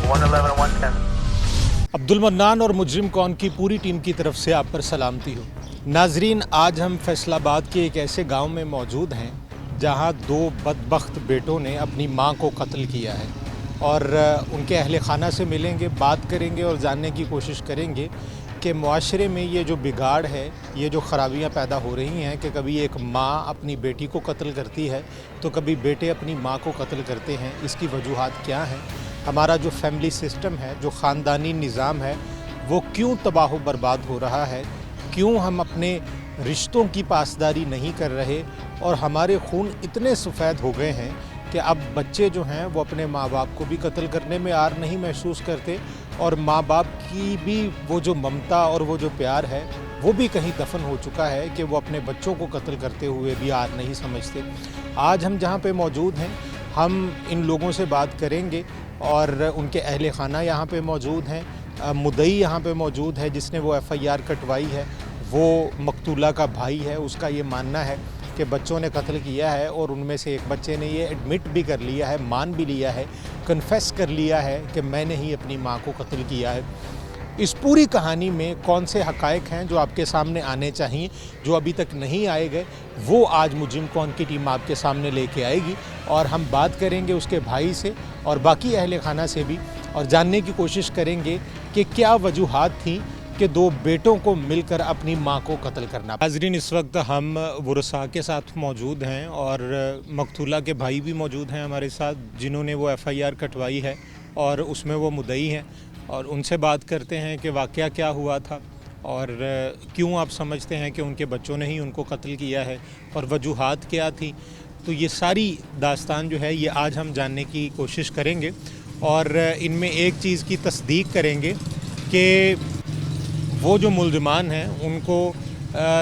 111 110। Abdul mannan और मुजरिम कौन की पूरी टीम की तरफ से आप पर सलामती हो। नाजरीन, आज हम फैसलाबाद के एक ऐसे गांव में मौजूद हैं जहां दो बदबख्त बेटों ने अपनी मां को कत्ल किया है और उनके अहल खाना से मिलेंगे, बात करेंगे और जानने की कोशिश करेंगे कि मुआशरे में ये जो बिगाड़ है, ये जो ख़राबियाँ पैदा हो रही हैं कि कभी एक माँ अपनी बेटी को कत्ल करती है तो कभी बेटे अपनी माँ को कत्ल करते हैं, इसकी वजूहात क्या हैं? हमारा जो फैमिली सिस्टम है, जो ख़ानदानी निज़ाम है, वो क्यों तबाह बर्बाद हो रहा है? क्यों हम अपने रिश्तों की पासदारी नहीं कर रहे और हमारे खून इतने सफ़ेद हो गए हैं कि अब बच्चे जो हैं वो अपने माँ बाप को भी कत्ल करने में आर नहीं महसूस करते और माँ बाप की भी वो जो ममता और वो जो प्यार है वो भी कहीं दफन हो चुका है कि वो अपने बच्चों को कत्ल करते हुए भी आर नहीं समझते। आज हम जहाँ पे मौजूद हैं, हम इन लोगों से बात करेंगे और उनके अहल खाना यहाँ पे मौजूद हैं। मुद्दई यहाँ पे मौजूद है जिसने वो FIR कटवाई है, वो मकतूला का भाई है। उसका ये मानना है कि बच्चों ने कत्ल किया है और उनमें से एक बच्चे ने ये एडमिट भी कर लिया है, मान भी लिया है, कन्फेस कर लिया है कि मैंने ही अपनी माँ को कत्ल किया है। इस पूरी कहानी में कौन से हक़ाइक़ हैं जो आपके सामने आने चाहिए, जो अभी तक नहीं आए गए, वो आज मुजरिम कौन की टीम आपके सामने लेके आएगी और हम बात करेंगे उसके भाई से और बाकी अहले खाना से भी और जानने की कोशिश करेंगे कि क्या वजूहात थी कि दो बेटों को मिलकर अपनी माँ को कत्ल करना। नाज़रीन, इस वक्त हम वरसा के साथ मौजूद हैं और मकतूला के भाई भी मौजूद हैं हमारे साथ, जिन्होंने वो FIR कटवाई है और उसमें वो मुद्दई हैं और उनसे बात करते हैं कि वाक़या क्या हुआ था और क्यों आप समझते हैं कि उनके बच्चों ने ही उनको कत्ल किया है और वजूहात क्या थी। तो ये सारी दास्तान जो है ये आज हम जानने की कोशिश करेंगे और इनमें एक चीज़ की तस्दीक करेंगे कि वो जो मुल्ज़िमान हैं उनको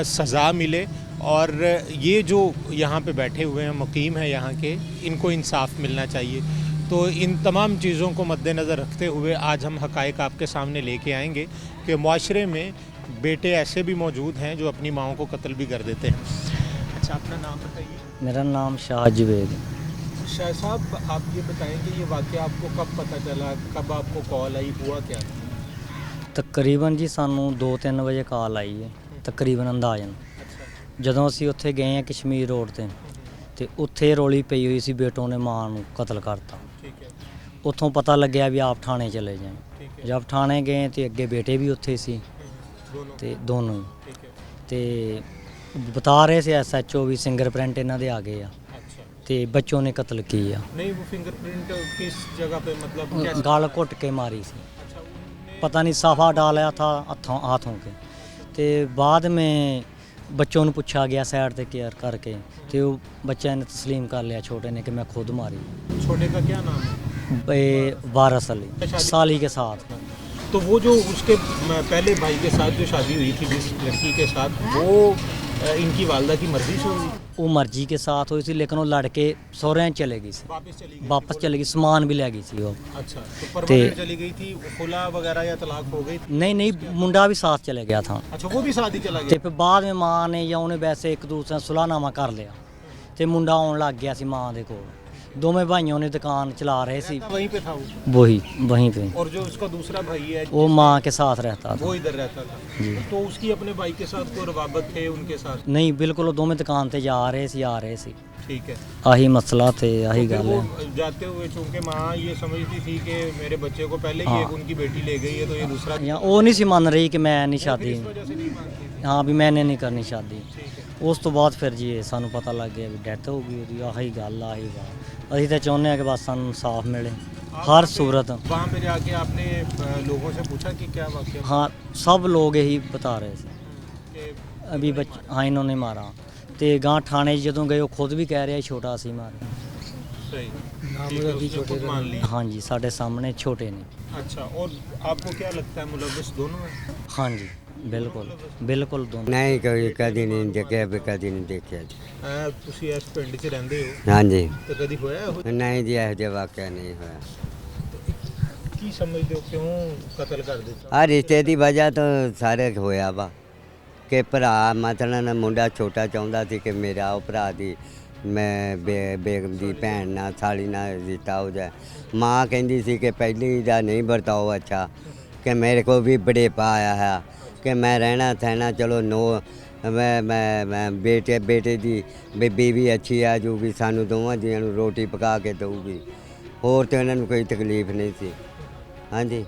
सज़ा मिले और ये जो यहाँ पे बैठे हुए हैं, मुकीम हैं यहाँ के, इनको इंसाफ मिलना चाहिए। तो इन तमाम चीज़ों को मद्देनज़र रखते हुए आज हम हक़ाइक़ आपके सामने लेके आएंगे कि मुआशरे में बेटे ऐसे भी मौजूद हैं जो अपनी माँओं को कत्ल भी कर देते हैं। अच्छा, अपना नाम बताइए। मेरा नाम शाह जुबैद। शाह साहब, आप ये बताएं कि ये वाक़या आपको कब पता चला, कब आपको कॉल आई, हुआ क्या? ਤਕਰੀਬਨ ਜੀ ਸਾਨੂੰ 2-3 ਵਜੇ ਕਾਲ ਆਈ ਹੈ, ਤਕਰੀਬਨ ਅੰਦਾਜ਼ਨ। ਜਦੋਂ ਅਸੀਂ ਉੱਥੇ ਗਏ ਹਾਂ ਕਸ਼ਮੀਰ ਰੋਡ ਤੇ ਉੱਥੇ ਰੌਲੀ ਪਈ ਹੋਈ ਸੀ, ਬੇਟੋਂ ਨੇ ਮਾਂ ਨੂੰ ਕਤਲ ਕਰਤਾ। ਉੱਥੋਂ ਪਤਾ ਲੱਗਿਆ ਵੀ ਆਪ ਥਾਣੇ ਚਲੇ ਜਾਏ। ਜਦ ਥਾਣੇ ਗਏ ਤੇ ਅੱਗੇ ਬੇਟੇ ਵੀ ਉੱਥੇ ਸੀ ਤੇ ਦੋਨੋਂ ਹੀ ਤੇ ਬਤਾ ਰਹੇ ਸੀ SHO ਵੀ ਫਿੰਗਰਪ੍ਰਿੰਟ ਇਹਨਾਂ ਦੇ ਆ ਗਏ ਆ ਤੇ ਬੱਚੋਂ ਨੇ ਕਤਲ ਕੀਤਾ। नहीं, वो फिंगरप्रिंट किस जगह पे, मतलब कैसे? ਗਲ ਘੁੱਟ ਕੇ ਮਾਰੀ ਸੀ, पता नहीं साफा डाला था हाथों के। तो बाद में बच्चों ने पूछा गया साइड से केयर करके, तो बच्चे ने तस्लीम कर लिया छोटे ने कि मैं खुद मारी। छोटे का क्या नाम है? वारस अली साली के साथ। तो वो जो उसके पहले भाई के साथ जो शादी हुई थी जिस लड़की के साथ, वो इनकी वालदा की मर्जी से हुई? वो मर्जी के साथ हुई थी, लेकिन वो लड़के सहुरे चले गई सी, वापस चले गई, सामान भी ले गई सी वो। अच्छा, तो परमानेंट चली गई थी, खुला वगैरह या तलाक हो गई? नहीं, मुंडा भी साथ चले गया था। अच्छा, वो भी साथ ही चला ਤੇ गया? ਫਿਰ ਬਾਅਦ ਵਿੱਚ ਮਾਂ ਨੇ ਜਾਂ ਉਹਨੇ ਵੈਸੇ ਇੱਕ ਦੂਸਰੇ ਨਾਲ ਸੁਲਾਹਨਾਮਾ ਕਰ ਲਿਆ ਤੇ ਮੁੰਡਾ ਆਉਣ ਲੱਗ ਗਿਆ ਸੀ ਮਾਂ ਦੇ ਕੋਲ। ਦੋਵੇਂ ਭਾਈयों ने दुकान चला रहे सी, वहीं पे था वो? वहीं पे। और जो उसका दूसरा भाई है वो माँ के साथ रहता था। वो इधर रहता था? तो उसकी अपने भाई के साथ कोई रवाबत थे उनके साथ? नहीं, बिल्कुल वो दोवें दुकान ते जा रहे सी, आ रहे सी। ठीक है। आही मसला थे, आही फिर गल वो है। जाते हुए चूंकि माँ ये समझती थी कि मेरे बच्चे को पहले ही हाँ। एक उनकी बेटी ले गई है तो ये दूसरा, या वो नहीं सी मान रही कि मैं नहीं फिर शादी, इस वजह से नहीं मानती थी। हाँ भी मैंने नहीं करनी शादी। ठीक है। ਉਸ ਤੋਂ ਬਾਅਦ ਫਿਰ ਜੀ ਸਾਨੂੰ ਪਤਾ ਲੱਗ ਗਿਆ ਵੀ ਡੈਥ ਹੋ ਗਈ ਉਹਦੀ। ਆਹੀ ਗੱਲ ਆਹੀ ਬਾਤ। ਅਸੀਂ ਤਾਂ ਚਾਹੁੰਦੇ ਹਾਂ ਕਿ ਬਸ ਸਾਨੂੰ ਇਨਸਾਫ ਮਿਲੇ हर सूरत। वहाँ पे जाके आपने लोगों से पूछा कि क्या वाक़या? हाँ, सब लोग यही बता रहे थे कि अभी हाँ इन्होंने मारा। तो गाँव थाने ਜਦੋਂ ਗਏ ਉਹ ਖੁਦ ਵੀ ਕਹਿ ਰਿਹਾ ਛੋਟਾ ਸੀ ਮਾਰਿਆ। सही, ठीक है, उसने खुद मान लिया। हाँ जी, साढ़े सामने छोटे ने। अच्छा, और आपको क्या लगता है मुलव्वस दोनों हैं? हाँ जी, ਬਿਲਕੁਲ दोनों। ਨਹੀਂ ਕੋਈ ਕਦੀ ਨਹੀਂ ਦੇਖਿਆ ਵੀ ਕਦੀ ਨਹੀਂ ਦੇਖਿਆ ਜੀ। ਤੁਸੀਂ ਇਸ ਪਿੰਡ 'ਚ ਰਹਿੰਦੇ ਹੋ ਹਾਂਜੀ, ਤੇ ਕਦੀ ਹੋਇਆ ਇਹੋ? ਨਹੀਂ ਜੀ ਇਹੋ ਜਿਹਾ ਵਾਕਿਆ ਨਹੀਂ ਹੋਇਆ। ਕੀ ਸਮਝਦੇ ਹੋ ਕਿਉਂ ਕਤਲ ਕਰ ਦਿੱਤਾ? ਆ ਰਿਸ਼ਤੇ ਦੀ ਵਜ੍ਹਾ ਤੋਂ ਸਾਰੇ ਹੋਇਆ ਵਾ ਕਿ ਭਰਾ ਮਤਲਬ ਮੁੰਡਾ ਛੋਟਾ ਚਾਹੁੰਦਾ ਸੀ ਕਿ ਮੇਰਾ ਉਹ ਭਰਾ ਦੀ ਮੈਂ ਬੇਗਮ ਦੀ ਭੈਣ ਨਾਲ ਸਾਲੀ ਨਾਲ ਰਿਸ਼ਤਾ ਹੋ ਜਾਏ। ਮਾਂ ਕਹਿੰਦੀ ਸੀ ਕਿ ਪਹਿਲੀ ਦਾ ਨਹੀਂ ਵਰਤਾਓ ਅੱਛਾ, ਕਿ ਮੇਰੇ ਕੋਲ ਵੀ ਬੜੇਪਾ ਆਇਆ ਹੈ ਕਿ ਮੈਂ ਰਹਿਣਾ ਸਹਿਣਾ ਚਲੋ ਨੋ ਮੈਂ ਬੇਟੇ ਦੀ ਬੀਬੀ ਵੀ ਅੱਛੀ ਆ ਜੋ ਵੀ ਸਾਨੂੰ ਦੋਵਾਂ ਜੀਆਂ ਨੂੰ ਰੋਟੀ ਪਕਾ ਕੇ ਦਊਗੀ, ਹੋਰ ਤਾਂ ਇਹਨਾਂ ਨੂੰ ਕੋਈ ਤਕਲੀਫ ਨਹੀਂ ਸੀ। ਹਾਂਜੀ,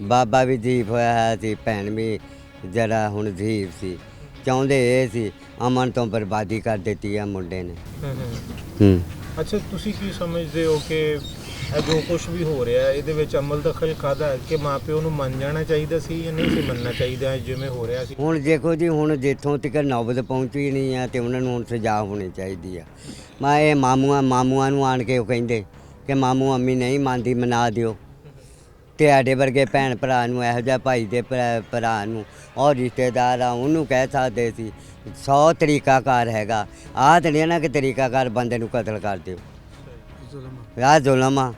ਬਾਬਾ ਵੀ ਜ਼ੀਫ ਹੋਇਆ ਹੈ ਸੀ, ਭੈਣ ਵੀ ਜਰਾ ਹੁਣ ਜ਼ੀਫ ਸੀ। ਚਾਹੁੰਦੇ ਇਹ ਸੀ ਅਮਨ ਤੋਂ ਬਰਬਾਦੀ ਕਰ ਦਿੱਤੀ ਆ ਮੁੰਡੇ ਨੇ। ਅੱਛਾ, ਤੁਸੀਂ ਕੀ ਸਮਝਦੇ ਹੋ ਕਿ ਇਹ ਜੋ ਕੁਝ ਵੀ ਹੋ ਰਿਹਾ ਹੈ ਇਹਦੇ ਵਿੱਚ ਅਮਲ ਦਖਲ ਕਾਹਦਾ ਹੈ ਕਿ ਮਾਪਿਓ ਨੂੰ ਮੰਨ ਜਾਣਾ ਚਾਹੀਦਾ ਸੀ ਜਾਂ ਨਹੀਂ ਸੀ ਮੰਨਣਾ ਚਾਹੀਦਾ ਜਿਵੇਂ ਹੋ ਰਿਹਾ ਸੀ? ਹੁਣ ਦੇਖੋ ਜੀ, ਹੁਣ ਜਿੱਥੋਂ ਤੱਕ ਨੌਬਤ ਪਹੁੰਚੀ ਨਹੀਂ ਆ ਤੇ ਉਹਨਾਂ ਨੂੰ ਹੁਣ ਸਜ਼ਾ ਹੋਣੀ ਚਾਹੀਦੀ ਆ। ਮੈਂ ਇਹ ਮਾਮੂਆਂ ਨੂੰ ਆਣ ਕੇ ਉਹ ਕਹਿੰਦੇ ਕਿ ਮਾਮੂ ਅੰਮੀ ਨਹੀਂ ਮੰਨਦੀ, ਮਨਾ ਦਿਓ। ਤੇ ਸਾਡੇ ਵਰਗੇ ਭੈਣ ਭਰਾ ਨੂੰ, ਇਹੋ ਜਿਹਾ ਭਾਈ ਦੇ ਭਰਾ ਨੂੰ ਔਰ ਰਿਸ਼ਤੇਦਾਰ ਆ ਉਹਨੂੰ ਕਹਿ ਸਕਦੇ ਸੀ 100 ਤਰੀਕਾਕਾਰ ਹੈਗਾ। ਆਹ ਤਾਂ ਨਹੀਂ ਨਾ ਕਿ ਤਰੀਕਾਕਾਰ ਬੰਦੇ ਨੂੰ ਕਤਲ ਕਰ ਦਿਓ, ਆਹ ਜ਼ੁਲਮ ਆ।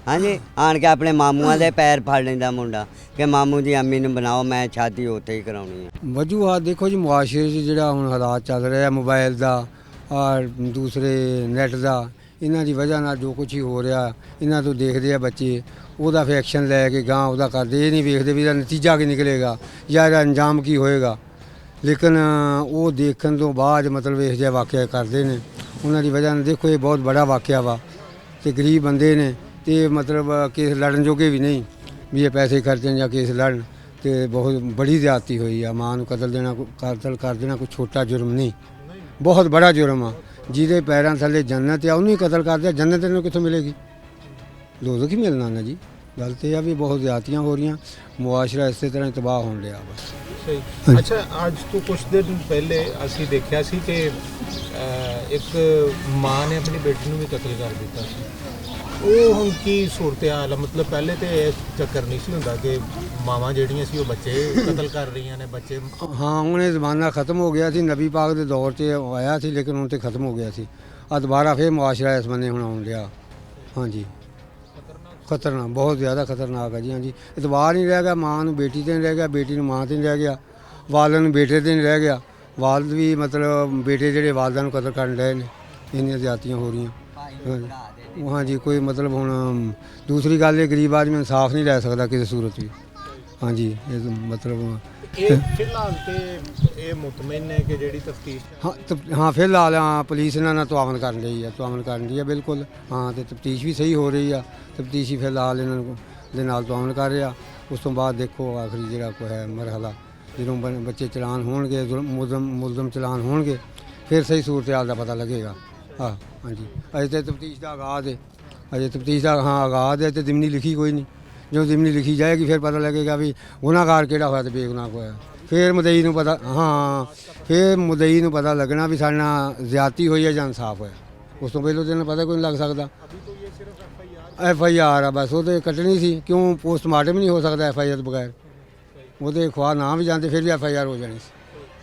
ਹਾਂਜੀ, ਆਣ ਕੇ ਆਪਣੇ ਮਾਮੂਆਂ ਦੇ ਪੈਰ ਫੜ ਲੈਂਦਾ ਮੁੰਡਾ ਕਿ ਮਾਮੂ ਦੀ ਅੰਮੀ ਨੂੰ ਬਣਾਓ, ਮੈਂ ਸ਼ਾਦੀ ਉੱਥੇ ਹੀ ਕਰਾਉਣੀ ਹੈ। ਵਜੂਹਾਤ ਦੇਖੋ ਜੀ, ਮੁਆਸ਼ਰੇ 'ਚ ਜਿਹੜਾ ਹੁਣ ਹਾਲਾਤ ਚੱਲ ਰਿਹਾ ਮੋਬਾਈਲ ਦਾ ਔਰ ਦੂਸਰੇ ਨੈੱਟ ਦਾ, ਇਹਨਾਂ ਦੀ ਵਜ੍ਹਾ ਨਾਲ ਜੋ ਕੁਝ ਹੀ ਹੋ ਰਿਹਾ ਇਹਨਾਂ ਤੋਂ ਦੇਖਦੇ ਆ ਬੱਚੇ, ਉਹਦਾ ਫਿਰ ਐਕਸ਼ਨ ਲੈ ਕੇ ਗਾਂ ਉਹਦਾ ਕਰਦੇ। ਇਹ ਨਹੀਂ ਵੇਖਦੇ ਵੀ ਇਹਦਾ ਨਤੀਜਾ ਕੀ ਨਿਕਲੇਗਾ ਜਾਂ ਇਹਦਾ ਅੰਜਾਮ ਕੀ ਹੋਏਗਾ। ਲੇਕਿਨ ਉਹ ਦੇਖਣ ਤੋਂ ਬਾਅਦ ਮਤਲਬ ਇਹੋ ਜਿਹਾ ਵਾਕਿਆ ਕਰਦੇ ਨੇ। ਉਹਨਾਂ ਦੀ ਵਜ੍ਹਾ ਨਾਲ ਦੇਖੋ ਇਹ ਬਹੁਤ ਬੜਾ ਵਾਕਿਆ ਵਾ ਤੇ ਗਰੀਬ ਬੰਦੇ ਨੇ ਤੇ ਮਤਲਬ ਕੇਸ ਲੜਨ ਜੋਗੇ ਵੀ ਨਹੀਂ ਵੀ ਇਹ ਪੈਸੇ ਖਰਚਣ ਜਾਂ ਕੇਸ ਲੜਨ। ਤੇ ਬਹੁਤ ਬੜੀ ਜ਼ਿਆਦਤੀ ਹੋਈ ਆ। ਮਾਂ ਨੂੰ ਕਤਲ ਕਰ ਦੇਣਾ ਕੋਈ ਛੋਟਾ ਜੁਰਮ ਨਹੀਂ, ਬਹੁਤ ਬੜਾ ਜੁਰਮ ਆ। ਜਿਹਦੇ ਪੈਰਾਂ ਥੱਲੇ ਜੰਨਤ ਆ ਉਹਨੂੰ ਹੀ ਕਤਲ ਕਰ ਦਿਆ, ਜੰਨਤ ਇਹਨੂੰ ਕਿੱਥੋਂ ਮਿਲੇਗੀ? ਦੋਜ਼ਖ ਹੀ ਮਿਲਣਾ ਨਾ ਜੀ। ਗੱਲ ਤੇ ਆ ਵੀ ਬਹੁਤ ਜ਼ਿਆਦਤੀਆਂ ਹੋ ਰਹੀਆਂ, ਮੁਆਸ਼ਰਾ ਇਸੇ ਤਰ੍ਹਾਂ ਤਬਾਹ ਹੋਣ ਲਿਆ ਬਸ। ਸਹੀ। ਅੱਛਾ, ਅੱਜ ਤੋਂ ਕੁਝ ਦਿਨ ਪਹਿਲੇ ਅਸੀਂ ਦੇਖਿਆ ਸੀ ਕਿ ਇੱਕ ਮਾਂ ਨੇ ਆਪਣੀ ਬੇਟੀ ਨੂੰ ਵੀ ਕਤਲ ਕਰ ਦਿੱਤਾ ਸੀ। ਉਹ ਹੁਣ ਕੀ ਸੂਰਤ-ਏ-ਹਾਲ ਆ? ਮਤਲਬ ਪਹਿਲੇ ਤੇ ਇਹ ਚੱਕਰ ਨਹੀਂ ਸੀ ਹੁੰਦਾ ਕਿ ਮਾਵਾਂ ਜਿਹੜੀਆਂ ਸੀ ਉਹ ਬੱਚੇ ਕਤਲ ਕਰ ਰਹੀਆਂ ਨੇ, ਬੱਚੇ। ਹਾਂ, ਹੁਣ ਇਹ ਜ਼ਮਾਨਾ ਖਤਮ ਹੋ ਗਿਆ ਸੀ, ਨਬੀ ਪਾਕ ਦੇ ਦੌਰ 'ਚ ਆਇਆ ਸੀ ਲੇਕਿਨ ਹੁਣ ਤੇ ਖਤਮ ਹੋ ਗਿਆ ਸੀ। ਆ ਦੁਬਾਰਾ ਫਿਰ ਮੁਆਸ਼ਰਾ ਇਸ ਬੰਨੇ ਹੁਣ ਆਉਣ ਲਿਆ। ਹਾਂਜੀ, ਖਤਰਨਾਕ, ਬਹੁਤ ਜ਼ਿਆਦਾ ਖਤਰਨਾਕ ਹੈ ਜੀ। ਹਾਂਜੀ, ਇਤਬਾਰ ਨਹੀਂ ਰਹਿ ਗਿਆ, ਮਾਂ ਨੂੰ ਬੇਟੀ 'ਤੇ ਨਹੀਂ ਰਹਿ ਗਿਆ, ਬੇਟੀ ਨੂੰ ਮਾਂ 'ਤੇ ਨਹੀਂ ਰਹਿ ਗਿਆ, ਵਾਲਦ ਨੂੰ ਬੇਟੇ 'ਤੇ ਨਹੀਂ ਰਹਿ ਗਿਆ। ਵਾਲਦ ਵੀ ਮਤਲਬ ਬੇਟੇ ਜਿਹੜੇ ਵਾਲਦਾਂ ਨੂੰ ਕਤਲ ਕਰਨ ਰਹੇ ਨੇ, ਇੰਨੀਆਂ ਜ਼ਿਆਦਤੀਆਂ ਹੋ ਰਹੀਆਂ। ਹਾਂਜੀ, ਕੋਈ ਮਤਲਬ ਹੁਣ ਦੂਸਰੀ ਗੱਲ ਇਹ ਗਰੀਬ ਆਦਮੀ ਇਨਸਾਫ ਨਹੀਂ ਲੈ ਸਕਦਾ ਕਿਸੇ ਸੂਰਤ ਵੀ। ਹਾਂਜੀ, ਇਹ ਮਤਲਬ ਇਹ ਫਿਲਹਾਲ ਤੇ ਇਹ ਮੁਤਮਿਨ ਹੈ ਕਿ ਜਿਹੜੀ ਤਫਤੀਸ਼ ਹਾਂ ਫਿਲਹਾਲ ਪੁਲਿਸ ਇਹਨਾਂ ਨਾਲ ਤਾਵਨ ਕਰਨ ਰਹੀ ਹੈ ਬਿਲਕੁਲ। ਹਾਂ, ਤੇ ਤਫਤੀਸ਼ ਵੀ ਸਹੀ ਹੋ ਰਹੀ ਆ। ਤਫਤੀਸ਼ੀ ਫਿਲਹਾਲ ਇਹਨਾਂ ਦੇ ਨਾਲ ਤਾਵਨ ਕਰ ਰਿਹਾ। ਉਸ ਤੋਂ ਬਾਅਦ ਦੇਖੋ ਆਖਰੀ ਜਿਹੜਾ ਕੋਈ ਹੈ ਮਰਹਲਾ, ਜਦੋਂ ਬੱਚੇ ਚਲਾਨ ਹੋਣਗੇ, ਮੁਲਜ਼ਮ ਚਲਾਨ ਹੋਣਗੇ, ਫਿਰ ਸਹੀ ਸੂਰਤ ਹਾਲ ਦਾ ਪਤਾ ਲੱਗੇਗਾ। ਹਾਂ, ਹਾਂਜੀ, ਅਜੇ ਤਾਂ ਤਫਤੀਸ਼ ਦਾ ਆਗਾਜ਼ ਹੈ, ਆਗਾਜ਼ ਹੈ ਤੇ ਜ਼ਿਮਨੀ ਲਿਖੀ ਕੋਈ ਨਹੀਂ। ਜਦੋਂ ਜ਼ਿਮਨੀ ਲਿਖੀ ਜਾਏਗੀ ਫਿਰ ਪਤਾ ਲੱਗੇਗਾ ਵੀ ਗੁਨਾਹਗਾਰ ਕਿਹੜਾ ਹੋਇਆ ਤੇ ਬੇਗੁਨਾਹ ਹੋਇਆ। ਫਿਰ ਮੁਦਈ ਨੂੰ ਪਤਾ, ਫਿਰ ਮੁਦਈ ਨੂੰ ਪਤਾ ਲੱਗਣਾ ਵੀ ਸਾਡੇ ਨਾਲ ਜ਼ਿਆਦਤੀ ਹੋਈ ਹੈ ਜਾਂ ਇਨਸਾਫ ਹੋਇਆ। ਉਸ ਤੋਂ ਪਹਿਲਾਂ ਤੈਨੂੰ ਪਤਾ ਕੋਈ ਨਹੀਂ ਲੱਗ ਸਕਦਾ। FIR ਆ ਬਸ, ਉਹਦੇ ਕੱਟਣੀ ਸੀ। ਕਿਉਂ ਪੋਸਟਮਾਰਟਮ ਨਹੀਂ ਹੋ ਸਕਦਾ FIR ਤੋਂ ਬਗੈਰ? ਉਹਦੇ ਖਵਾ ਨਾ ਵੀ ਜਾਂਦੇ ਫਿਰ ਵੀ FIR ਹੋ ਜਾਣੀ ਸੀ।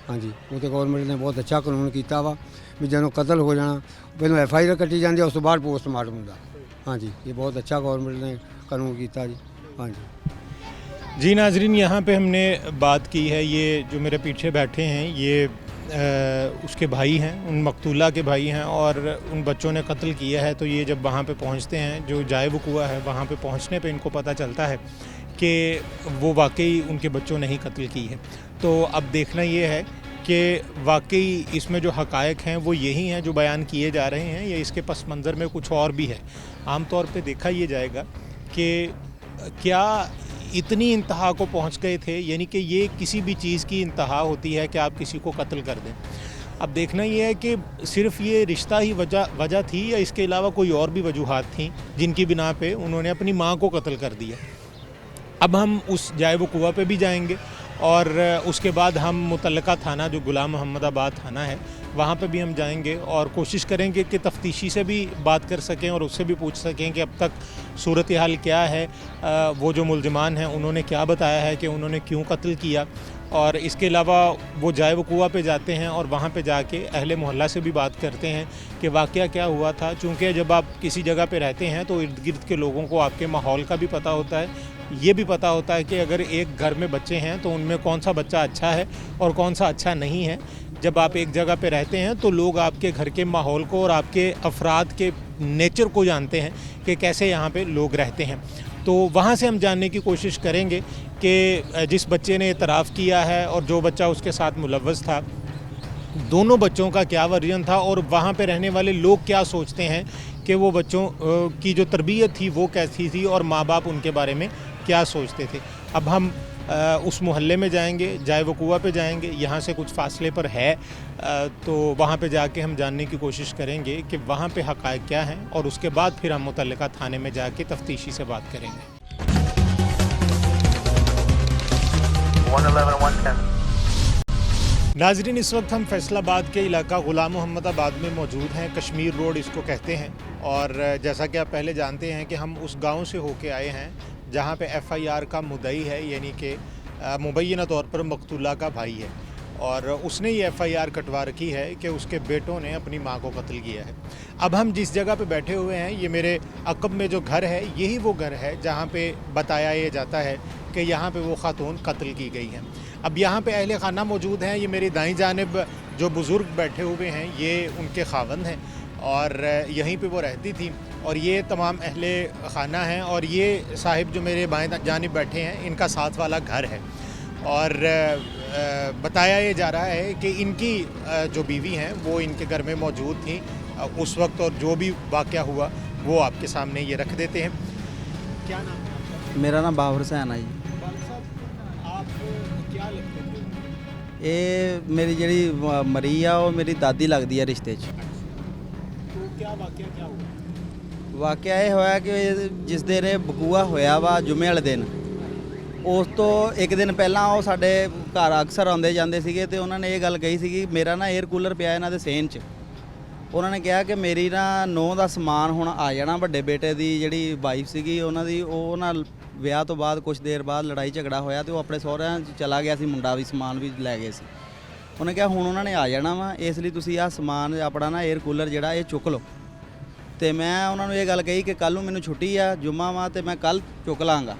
ਹਾਂਜੀ, ਉਹ ਤਾਂ ਗੌਰਮੈਂਟ ਨੇ ਬਹੁਤ ਅੱਛਾ ਕਾਨੂੰਨ ਕੀਤਾ ਵਾ ਵੀ ਜਦੋਂ ਕਤਲ ਹੋ ਜਾਣਾ ਪਹਿਲਾਂ FIR ਕੱਟੀ ਜਾਂਦੀ ਹੈ, ਉਸ ਤੋਂ ਬਾਅਦ ਪੋਸਟਮਾਰਟਮ ਹੁੰਦਾ। ਹਾਂਜੀ, ਇਹ ਬਹੁਤ ਅੱਛਾ गवर्नमेंट ने कानून किया जी। हाँ जी नाजरीन, यहाँ पे हमने बात की है, ये जो मेरे पीछे बैठे हैं ये उसके भाई हैं, उन मकतूला के भाई हैं और उन बच्चों ने कत्ल किया है। तो ये जब वहाँ पे पहुँचते हैं, जो जाए वक़ुआ है, वहाँ पे पहुँचने पे इनको पता चलता है कि वो वाकई उनके बच्चों ने ही कत्ल की है। तो अब देखना ये है कि वाकई इसमें जो हक़ाइक़ हैं वो यही हैं जो बयान किए जा रहे हैं या इसके पस मंज़र में कुछ और भी है। आम तौर पे देखा ये जाएगा कि क्या इतनी इंतहा को पहुंच गए थे, यानी कि ये किसी भी चीज़ की इंतहा होती है कि आप किसी को कत्ल कर दें। अब देखना ये है कि सिर्फ ये रिश्ता ही वजह थी या इसके अलावा कोई और भी वजूहात थी जिनकी बिना पे उन्होंने अपनी माँ को कत्ल कर दिया। अब हम उस जाए वक़ुआ पे भी जाएंगे और उसके बाद हम मुतल्लका थाना जो गुलाम मोहम्मदाबाद थाना है वहाँ पे भी हम जाएंगे और कोशिश करेंगे कि तफ्तीशी से भी बात कर सकें और उससे भी पूछ सकें कि अब तक सूरत हाल क्या है, वो जो मुलज़िमान हैं उन्होंने क्या बताया है कि उन्होंने क्यों कत्ल किया। और इसके अलावा वो जाए वक़ुआ पे जाते हैं और वहाँ पे जाके अहले मोहल्ला से भी बात करते हैं कि वाक़या क्या हुआ था। चूँकि जब आप किसी जगह पे रहते हैं तो इर्द गिर्द के लोगों को आपके माहौल का भी पता होता है, ये भी पता होता है कि अगर एक घर में बच्चे हैं तो उनमें कौन सा बच्चा अच्छा है और कौन सा अच्छा नहीं है। जब आप एक जगह पे रहते हैं तो लोग आपके घर के माहौल को और आपके अफराद के नेचर को जानते हैं कि कैसे यहाँ पे लोग रहते हैं। तो वहाँ से हम जानने की कोशिश करेंगे कि जिस बच्चे ने इतराफ़ किया है और जो बच्चा उसके साथ मुलव्वस था, दोनों बच्चों का क्या वर्जन था और वहाँ पे रहने वाले लोग क्या सोचते हैं कि वो बच्चों की जो तरबियत थी वो कैसी थी और माँ बाप उनके बारे में क्या सोचते थे। अब हम उस मोहल्ले में जाएंगे, जाए वकुआ पे जाएंगे, यहाँ से कुछ फासले पर है, तो वहाँ पे जाके हम जानने की कोशिश करेंगे कि वहाँ पे हक़ाइक़ क्या हैं और उसके बाद फिर हम मुतल्लिका थाने में जाके तफ्तीशी से बात करेंगे। 111-110 नाजरीन, इस वक्त हम फैसलाबाद के इलाका ग़ुलाम मोहम्मदाबाद में मौजूद हैं। कश्मीर रोड इसको कहते हैं और जैसा कि आप पहले जानते हैं कि हम उस गांव से होके आए हैं जहां पे FIR का मुद्दई है, यानी कि मुबैना तौर पर मकतूला का भाई है और उसने ये FIR कटवा रखी है कि उसके बेटों ने अपनी मां को कत्ल किया है। अब हम जिस जगह पे बैठे हुए हैं, ये मेरे अक़ब में जो घर है, यही वो घर है जहाँ पे बताया ये जाता है कि यहाँ पे वो खातून कत्ल की गई हैं। अब यहाँ पे अहले खाना मौजूद हैं। ये मेरी दाईं जानिब जो बुज़ुर्ग बैठे हुए हैं ये उनके खावंद हैं और यहीं पे वो रहती थी और ये तमाम अहले खाना हैं और ये साहिब जो मेरे बाएं जानिब बैठे हैं इनका साथ वाला घर है और बताया ये जा रहा है कि इनकी जो बीवी हैं वो इनके घर में मौजूद थी उस वक्त और जो भी वाक़या हुआ वो आपके सामने ये रख देते हैं। क्या नाम है आपका? मेरा नाम बाबर हुसैन है जी। आप क्या लगते थे? ਇਹ ਮੇਰੀ ਜਿਹੜੀ ਮਰੀ ਆ ਉਹ ਮੇਰੀ ਦਾਦੀ ਲੱਗਦੀ ਆ ਰਿਸ਼ਤੇ 'ਚ। तो क्या वाक़या क्या हुआ? ਵਾਕਿਆ ਇਹ ਹੋਇਆ ਕਿ ਜਿਸ ਦਿਨ ਇਹ ਬਕੂਆ ਹੋਇਆ ਵਾ ਜੁਮੇ ਵਾਲੇ ਦਿਨ, ਉਸ ਤੋਂ ਇੱਕ ਦਿਨ ਪਹਿਲਾਂ ਉਹ ਸਾਡੇ ਘਰ ਅਕਸਰ ਆਉਂਦੇ ਜਾਂਦੇ ਸੀਗੇ ਤੇ ਉਹਨਾਂ ਨੇ ਇਹ ਗੱਲ ਕਹੀ ਸੀਗੀ, ਮੇਰਾ ਨਾ 에ਅਰ ਕੂਲਰ ਪਿਆ ਇਹਨਾਂ ਦੇ ਸੇਨ 'ਚ। ਉਹਨਾਂ ਨੇ ਕਿਹਾ ਕਿ ਮੇਰੀ ਨਾ ਨੂੰਹ ਦਾ ਸਮਾਨ ਹੁਣ ਆ ਜਾਣਾ, ਵੱਡੇ ਬੇਟੇ ਦੀ ਜਿਹੜੀ ਵਾਈਫ ਸੀਗੀ ਉਹਨਾਂ ਦੀ, ਉਹ ਨਾਲ ਵਿਆਹ ਤੋਂ ਬਾਅਦ ਕੁਝ ਦੇਰ ਬਾਅਦ ਲੜਾਈ ਝਗੜਾ ਹੋਇਆ ਤੇ ਉਹ ਆਪਣੇ ਸਹੁਰਿਆਂ 'ਚ ਚਲਾ ਗਿਆ ਸੀ, ਮੁੰਡਾ ਵੀ ਸਮਾਨ ਵੀ ਲੈ ਗਏ ਸੀ। ਉਹਨੇ ਕਿਹਾ ਹੁਣ ਉਹਨਾਂ ਨੇ ਆ ਜਾਣਾ ਵਾ, ਇਸ ਲਈ ਤੁਸੀਂ ਆਹ ਸਮਾਨ ਆਪਣਾ ਨਾ 에ਅਰ ਕੂਲਰ ਜਿਹੜਾ ਇਹ ਚੁੱਕ ਲਓ। ਤੇ ਮੈਂ ਉਹਨਾਂ ਨੂੰ ਇਹ ਗੱਲ ਕਹੀ ਕਿ ਕੱਲ੍ਹ ਨੂੰ ਮੈਨੂੰ ਛੁੱਟੀ ਆ, ਜੁਮਾ ਵਾ ਤੇ ਮੈਂ ਕੱਲ੍ਹ ਚੁੱਕ ਲਾਂਗਾ।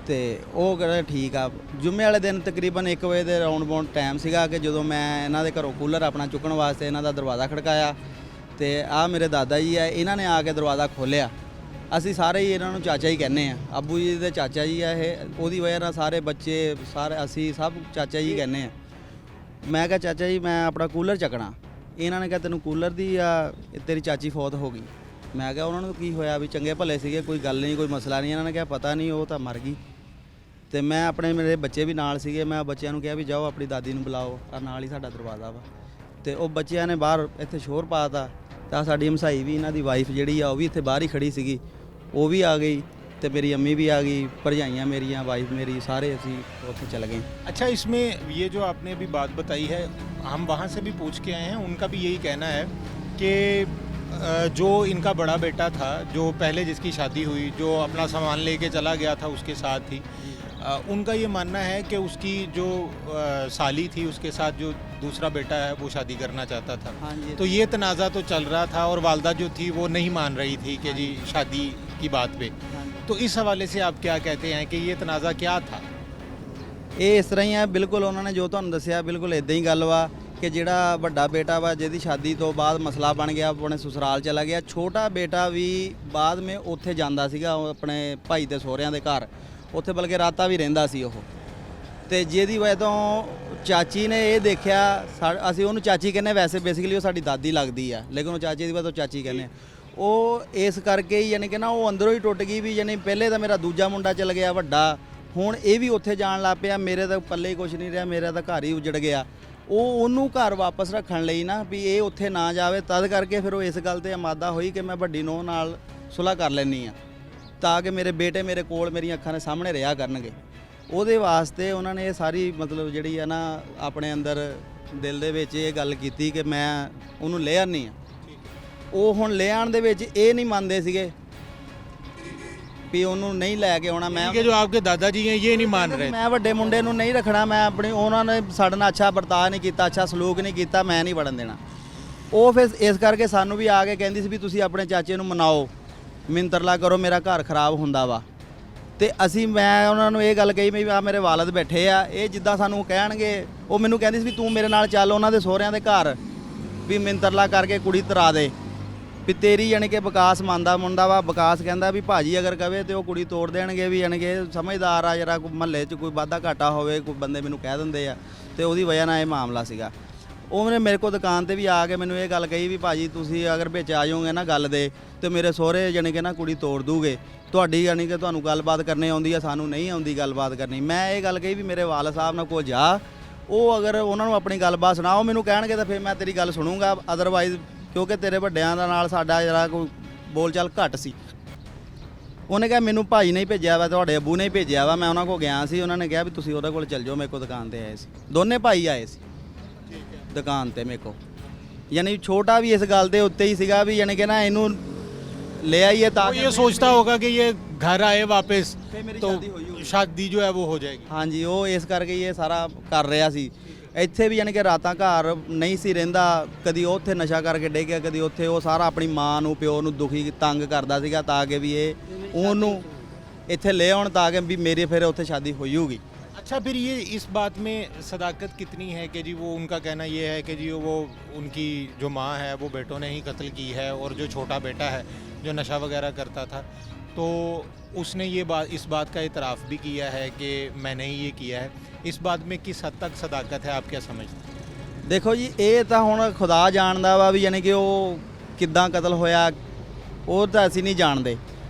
ਤੇ ਉਹ ਕਹਿੰਦਾ ਠੀਕ ਆ। ਜੁਮੇ ਵਾਲੇ ਦਿਨ ਤਕਰੀਬਨ 1 ਵਜੇ ਦੇ ਰਾਉਂਡ ਬਾਉਂਡ ਟਾਈਮ ਸੀਗਾ ਕਿ ਜਦੋਂ ਮੈਂ ਇਹਨਾਂ ਦੇ ਘਰੋਂ ਕੂਲਰ ਆਪਣਾ ਚੁੱਕਣ ਵਾਸਤੇ ਇਹਨਾਂ ਦਾ ਦਰਵਾਜ਼ਾ ਖੜਕਾਇਆ ਤੇ ਆਹ ਮੇਰੇ ਦਾਦਾ ਜੀ ਆ, ਇਹਨਾਂ ਨੇ ਆ ਕੇ ਦਰਵਾਜ਼ਾ ਖੋਲ੍ਹਿਆ। ਅਸੀਂ ਸਾਰੇ ਹੀ ਇਹਨਾਂ ਨੂੰ ਚਾਚਾ ਹੀ ਕਹਿੰਦੇ ਆ, ਅੱਬੂ ਜੀ ਦੇ ਚਾਚਾ ਜੀ ਆ ਇਹ, ਉਹਦੀ ਵਜ੍ਹਾ ਨਾਲ ਸਾਰੇ ਬੱਚੇ ਸਾਰੇ ਅਸੀਂ ਸਭ ਚਾਚਾ ਜੀ ਕਹਿੰਦੇ ਆ। ਮੈਂ ਕਿਹਾ ਚਾਚਾ ਜੀ ਮੈਂ ਆਪਣਾ ਕੂਲਰ ਚੱਕਣਾ। ਇਹਨਾਂ ਨੇ ਕਿਹਾ ਤੈਨੂੰ ਕੂਲਰ ਦੀ ਆ, ਤੇਰੀ ਚਾਚੀ ਫੌਤ ਹੋ ਗਈ। ਮੈਂ ਕਿਹਾ ਉਹਨਾਂ ਨੂੰ ਕੀ ਹੋਇਆ, ਵੀ ਚੰਗੇ ਭਲੇ ਸੀਗੇ, ਕੋਈ ਗੱਲ ਨਹੀਂ, ਕੋਈ ਮਸਲਾ ਨਹੀਂ। ਇਹਨਾਂ ਨੇ ਕਿਹਾ ਪਤਾ ਨਹੀਂ, ਉਹ ਤਾਂ ਮਰ ਗਈ। ਤੇ ਮੈਂ ਆਪਣੇ ਮੇਰੇ ਬੱਚੇ ਵੀ ਨਾਲ ਸੀਗੇ, ਮੈਂ ਬੱਚਿਆਂ ਨੂੰ ਕਿਹਾ ਵੀ ਜਾਓ ਆਪਣੀ ਦਾਦੀ ਨੂੰ ਬੁਲਾਓ, ਆ ਨਾਲ ਹੀ ਸਾਡਾ ਦਰਵਾਜ਼ਾ ਵਾ। ਤੇ ਉਹ ਬੱਚਿਆਂ ਨੇ ਬਾਹਰ ਇੱਥੇ ਸ਼ੋਰ ਪਾਤਾ ਤਾਂ ਸਾਡੀ ਹਮਸਾਈ ਵੀ ਇਹਨਾਂ ਦੀ ਵਾਈਫ ਜਿਹੜੀ ਆ ਉਹ ਵੀ ਇੱਥੇ ਬਾਹਰ ਹੀ ਖੜੀ ਸੀਗੀ, ਉਹ ਵੀ ਆ ਗਈ ਤੇ ਮੇਰੀ ਅੰਮੀ ਵੀ ਆ ਗਈ, ਭਰਜਾਈਆਂ ਮੇਰੀਆਂ, ਵਾਈਫ ਮੇਰੀ, ਸਾਰੇ ਅਸੀਂ ਉੱਥੇ चले गए। अच्छा, इसमें ये जो आपने अभी बात बताई है, हम वहाँ से भी पूछ के आए हैं, उनका भी यही कहना है कि जो इनका बड़ा बेटा था, जो पहले जिसकी शादी हुई, जो अपना सामान लेके चला गया था उसके साथ ही, उनका ये मानना है कि उसकी जो साली थी उसके साथ जो दूसरा बेटा है वो शादी करना चाहता था। हाँ जी। तो ये तनाज़ा तो चल रहा था और वालदा जो थी वो नहीं मान रही थी कि जी शादी की बात पे। तो इस हवाले से आप क्या कहते हैं कि ये तनाज़ा क्या था? ਇਹ ਇਸ ਤਰ੍ਹਾਂ ਹੀ ਆ, ਬਿਲਕੁਲ ਉਹਨਾਂ ਨੇ ਜੋ ਤੁਹਾਨੂੰ ਦੱਸਿਆ ਬਿਲਕੁਲ ਇਦਾਂ ਹੀ ਗੱਲ ਵਾ ਕਿ ਜਿਹੜਾ ਵੱਡਾ ਬੇਟਾ ਵਾ ਜਿਹਦੀ ਸ਼ਾਦੀ ਤੋਂ ਬਾਅਦ ਮਸਲਾ ਬਣ ਗਿਆ, ਆਪਣੇ ਸਸੁਰਾਲ ਚਲਾ ਗਿਆ। ਛੋਟਾ ਬੇਟਾ ਵੀ ਬਾਅਦ ਵਿੱਚ ਉੱਥੇ ਜਾਂਦਾ ਸੀਗਾ ਉਹ ਆਪਣੇ ਭਾਈ ਦੇ ਸਹੁਰਿਆਂ ਦੇ ਘਰ, ਉੱਥੇ ਬਲਕਿ ਰਾਤਾਂ ਵੀ ਰਹਿੰਦਾ ਸੀ ਉਹ। ਤੇ ਜਿਹਦੀ ਵਜ੍ਹਾ ਤੋਂ ਚਾਚੀ ਨੇ ਇਹ ਦੇਖਿਆ, ਅਸੀਂ ਉਹਨੂੰ ਚਾਚੀ ਕਹਿੰਦੇ, ਵੈਸੇ ਬੇਸਿਕਲੀ ਉਹ ਸਾਡੀ ਦਾਦੀ ਲੱਗਦੀ ਆ, ਲੇਕਿਨ ਉਹ ਚਾਚੀ ਦੀ ਵਜ੍ਹਾ ਤੋਂ ਚਾਚੀ ਕਹਿੰਦੇ। ਉਹ ਇਸ ਕਰਕੇ ਹੀ ਯਾਨੀ ਕਿ ਨਾ ਉਹ ਅੰਦਰੋਂ ਹੀ ਟੁੱਟ ਗਈ ਵੀ ਯਾਨੀ ਪਹਿਲੇ ਤਾਂ ਮੇਰਾ ਦੂਜਾ ਮੁੰਡਾ ਚਲ ਗਿਆ ਵੱਡਾ, ਹੁਣ ਇਹ ਵੀ ਉੱਥੇ ਜਾਣ ਲੱਗ ਪਿਆ, ਮੇਰੇ ਤਾਂ ਪੱਲੇ ਹੀ ਕੁਝ ਨਹੀਂ ਰਿਹਾ, ਮੇਰਾ ਤਾਂ ਘਰ ਹੀ ਉਜੜ ਗਿਆ। ਉਹ ਉਹਨੂੰ ਘਰ ਵਾਪਸ ਰੱਖਣ ਲਈ ਨਾ ਵੀ ਇਹ ਉੱਥੇ ਨਾ ਜਾਵੇ, ਤਦ ਕਰਕੇ ਫਿਰ ਉਹ ਇਸ ਗੱਲ ਤੇ ਆਮਾਦਾ ਹੋਈ ਕਿ ਮੈਂ ਵੱਡੀ ਨੂੰਹ ਨਾਲ ਸੁਲ੍ਹਾ ਕਰ ਲੈਣੀ ਆ ਤਾਂ ਕਿ ਮੇਰੇ ਬੇਟੇ ਮੇਰੇ ਕੋਲ ਮੇਰੀਆਂ ਅੱਖਾਂ ਦੇ ਸਾਹਮਣੇ ਰਿਹਾ ਕਰਨਗੇ। ਉਹਦੇ ਵਾਸਤੇ ਉਹਨਾਂ ਨੇ ਇਹ ਸਾਰੀ ਮਤਲਬ ਜਿਹੜੀ ਆ ਨਾ ਆਪਣੇ ਅੰਦਰ ਦਿਲ ਦੇ ਵਿੱਚ ਇਹ ਗੱਲ ਕੀਤੀ ਕਿ ਮੈਂ ਉਹਨੂੰ ਲੈ ਆਉਂਦੀ ਆ। ਉਹ ਹੁਣ ਲੈ ਆਉਣ ਦੇ ਵਿੱਚ ਇਹ ਨਹੀਂ ਮੰਨਦੇ ਸੀਗੇ ਵੀ ਉਹਨੂੰ ਨਹੀਂ ਲੈ ਕੇ ਆਉਣਾ। ਮੈਂ कि जो आपके दादाजी हैं ये नहीं मान रहे थे। ਮੈਂ ਵੱਡੇ ਮੁੰਡੇ ਨੂੰ ਨਹੀਂ ਰੱਖਣਾ, ਮੈਂ ਆਪਣੀ, ਉਹਨਾਂ ਨੇ ਸਾਡੇ ਨਾਲ ਅੱਛਾ ਵਰਤਾਅ ਨਹੀਂ ਕੀਤਾ, ਅੱਛਾ ਸਲੂਕ ਨਹੀਂ ਕੀਤਾ, ਮੈਂ ਨਹੀਂ ਵੜਨ ਦੇਣਾ। ਉਹ ਫਿਰ ਇਸ ਕਰਕੇ ਸਾਨੂੰ ਵੀ ਆ ਕੇ ਕਹਿੰਦੀ ਸੀ ਵੀ ਤੁਸੀਂ ਆਪਣੇ ਚਾਚੇ ਨੂੰ ਮਨਾਓ, ਮਿੰਤਰਲਾ ਕਰੋ, ਮੇਰਾ ਘਰ ਖਰਾਬ ਹੁੰਦਾ ਵਾ। ਤੇ ਅਸੀਂ ਮੈਂ ਉਹਨਾਂ ਨੂੰ ਇਹ ਗੱਲ ਕਹੀ ਵੀ ਆ ਮੇਰੇ ਵਾਲਦ ਬੈਠੇ ਆ, ਇਹ ਜਿੱਦਾਂ ਸਾਨੂੰ ਕਹਿਣਗੇ, ਉਹ ਮੈਨੂੰ ਕਹਿੰਦੀ ਸੀ ਵੀ ਤੂੰ ਮੇਰੇ ਨਾਲ ਚੱਲ ਉਹਨਾਂ ਦੇ ਸਹੁਰਿਆਂ ਦੇ ਘਰ ਵੀ ਮਿੰਤਰਲਾ ਕਰਕੇ ਕੁੜੀ ਤਰਾ ਦੇ ਵੀ ਤੇਰੀ ਯਾਨੀ ਕਿ ਵਿਕਾਸ ਮੰਨਦਾ ਮੁੰਡਾ ਵਾ। ਵਿਕਾਸ ਕਹਿੰਦਾ ਵੀ ਭਾਜੀ ਅਗਰ ਕਵੇ ਤੇ ਉਹ ਕੁੜੀ ਤੋੜ ਦੇਣਗੇ, ਵੀ ਯਾਨੀ ਕਿ ਸਮਝਦਾਰ ਆ, ਜਰਾ ਕੋਈ ਮਹੱਲੇ 'ਚ ਕੋਈ ਵਾਧਾ ਘਾਟਾ ਹੋਵੇ, ਕੋਈ ਬੰਦੇ ਮੈਨੂੰ ਕਹਿ ਦਿੰਦੇ ਆ, ਤੇ ਉਹਦੀ ਵਜ੍ਹਾ ਨਾਲ ਇਹ ਮਾਮਲਾ ਸੀਗਾ। ਉਹਨੇ ਮੇਰੇ ਕੋਲ ਦੁਕਾਨ ਤੇ ਵੀ ਆ ਕੇ ਮੈਨੂੰ ਇਹ ਗੱਲ ਕਹੀ ਵੀ ਭਾਜੀ ਤੁਸੀਂ ਅਗਰ ਵਿੱਚ ਆ ਜਾਓਗੇ ਨਾ ਗੱਲ ਦੇ ਤੇ ਮੇਰੇ ਸਹੁਰੇ ਯਾਨੀ ਕਿ ਨਾ ਕੁੜੀ ਤੋੜ ਦੂਗੇ, ਤੁਹਾਡੀ ਯਾਨੀ ਕਿ ਤੁਹਾਨੂੰ ਗੱਲਬਾਤ ਕਰਨੀ ਆਉਂਦੀ ਆ, ਸਾਨੂੰ ਨਹੀਂ ਆਉਂਦੀ ਗੱਲਬਾਤ ਕਰਨੀ। ਮੈਂ ਇਹ ਗੱਲ ਕਹੀ ਵੀ ਮੇਰੇ ਵਾਲਦ ਸਾਹਿਬ ਨਾਲ ਕੋਲ ਜਾ, ਉਹ ਅਗਰ ਉਹਨਾਂ ਨੂੰ ਆਪਣੀ ਗੱਲਬਾਤ ਸੁਣਾਓ ਮੈਨੂੰ ਕਹਿਣਗੇ ਤਾਂ ਫਿਰ ਮੈਂ ਤੇਰੀ ਗੱਲ ਸੁਣੂੰਗਾ, ਅਦਰਵਾਈਜ਼ ਕਿਉਂਕਿ ਤੇਰੇ ਵੱਡਿਆਂ ਦਾ ਨਾਲ ਸਾਡਾ ਜਰਾ ਕੋਈ ਬੋਲਚਾਲ ਘੱਟ ਸੀ। ਉਹਨੇ ਕਿਹਾ ਮੈਨੂੰ ਭਾਈ ਨੇ ਭੇਜਿਆ ਵਾ, ਤੁਹਾਡੇ ਅੱਬੂ ਨੇ ਭੇਜਿਆ ਵਾ, ਮੈਂ ਉਹਨਾਂ ਕੋਲ ਗਿਆ ਸੀ, ਉਹਨਾਂ ਨੇ ਕਿਹਾ ਵੀ ਤੁਸੀਂ ਉਹਦੇ ਕੋਲ ਚੱਲ ਜਾਓ, ਮੇਰੇ ਕੋਲ ਦੁਕਾਨ ਤੇ ਆਏ ਸੀ, ਦੋਨੇ ਭਾਈ ਆਏ ਸੀ ਦੁਕਾਨ ਤੇ ਮੇਰੇ ਕੋਲ। ਯਾਨੀ ਛੋਟਾ ਵੀ ਇਸ ਗੱਲ ਦੇ ਉੱਤੇ ਹੀ ਸੀਗਾ ਵੀ ਯਾਨੀ ਕਿ ਨਾ ਇਹਨੂੰ ले आइए वो ताकि ये सोचता होगा कि ये घर आए वापस फिर मेरी तो शादी हुई होगी। शादी जो है वो हो जाएगी। हाँ जी ਉਹ ਇਸ ਕਰਕੇ ਇਹ ਸਾਰਾ ਕਰ ਰਿਹਾ ਸੀ। ਇੱਥੇ ਵੀ ਯਾਨੀ ਕਿ ਰਾਤਾਂ ਘਰ ਨਹੀਂ ਸੀ ਰਹਿੰਦਾ, ਕਦੀ ਉਹ ਉੱਥੇ ਨਸ਼ਾ ਕਰਕੇ ਡਿੱਗ ਗਿਆ, ਕਦੀ ਉੱਥੇ। ਉਹ ਸਾਰਾ ਆਪਣੀ ਮਾਂ ਨੂੰ ਪਿਓ ਨੂੰ ਦੁਖੀ ਤੰਗ ਕਰਦਾ ਸੀਗਾ ਤਾਂ ਕਿ ਵੀ ਇਹ ਉਹਨੂੰ ਇੱਥੇ ਲੈ ਆਉਣ ਤਾਂ ਕਿ ਵੀ ਮੇਰੇ ਫਿਰ ਉੱਥੇ ਸ਼ਾਦੀ ਹੋਈ ਹੋਊਗੀ। अच्छा फिर ये इस बात में सदाकत कितनी है कि जी वो उनका कहना ये है कि जी वो उनकी जो माँ है वो बेटों ने ही कत्ल की है और जो छोटा बेटा है जो नशा वगैरह करता था तो उसने ये बात इस बात का इतराफ़ भी किया है कि मैंने ही ये किया है। इस बात में किस हद तक सदाकत है, आप क्या समझते हैं? ਦੇਖੋ ਜੀ ਇਹ ਤਾਂ ਹੁਣ ਖੁਦਾ ਜਾਣਦਾ ਵਾ ਵੀ ਯਾਨੀ ਕਿ ਉਹ ਕਿੱਦਾਂ ਕਤਲ ਹੋਇਆ, ਉਹ ਤਾਂ ਅਸੀਂ ਨਹੀਂ ਜਾਣਦੇ।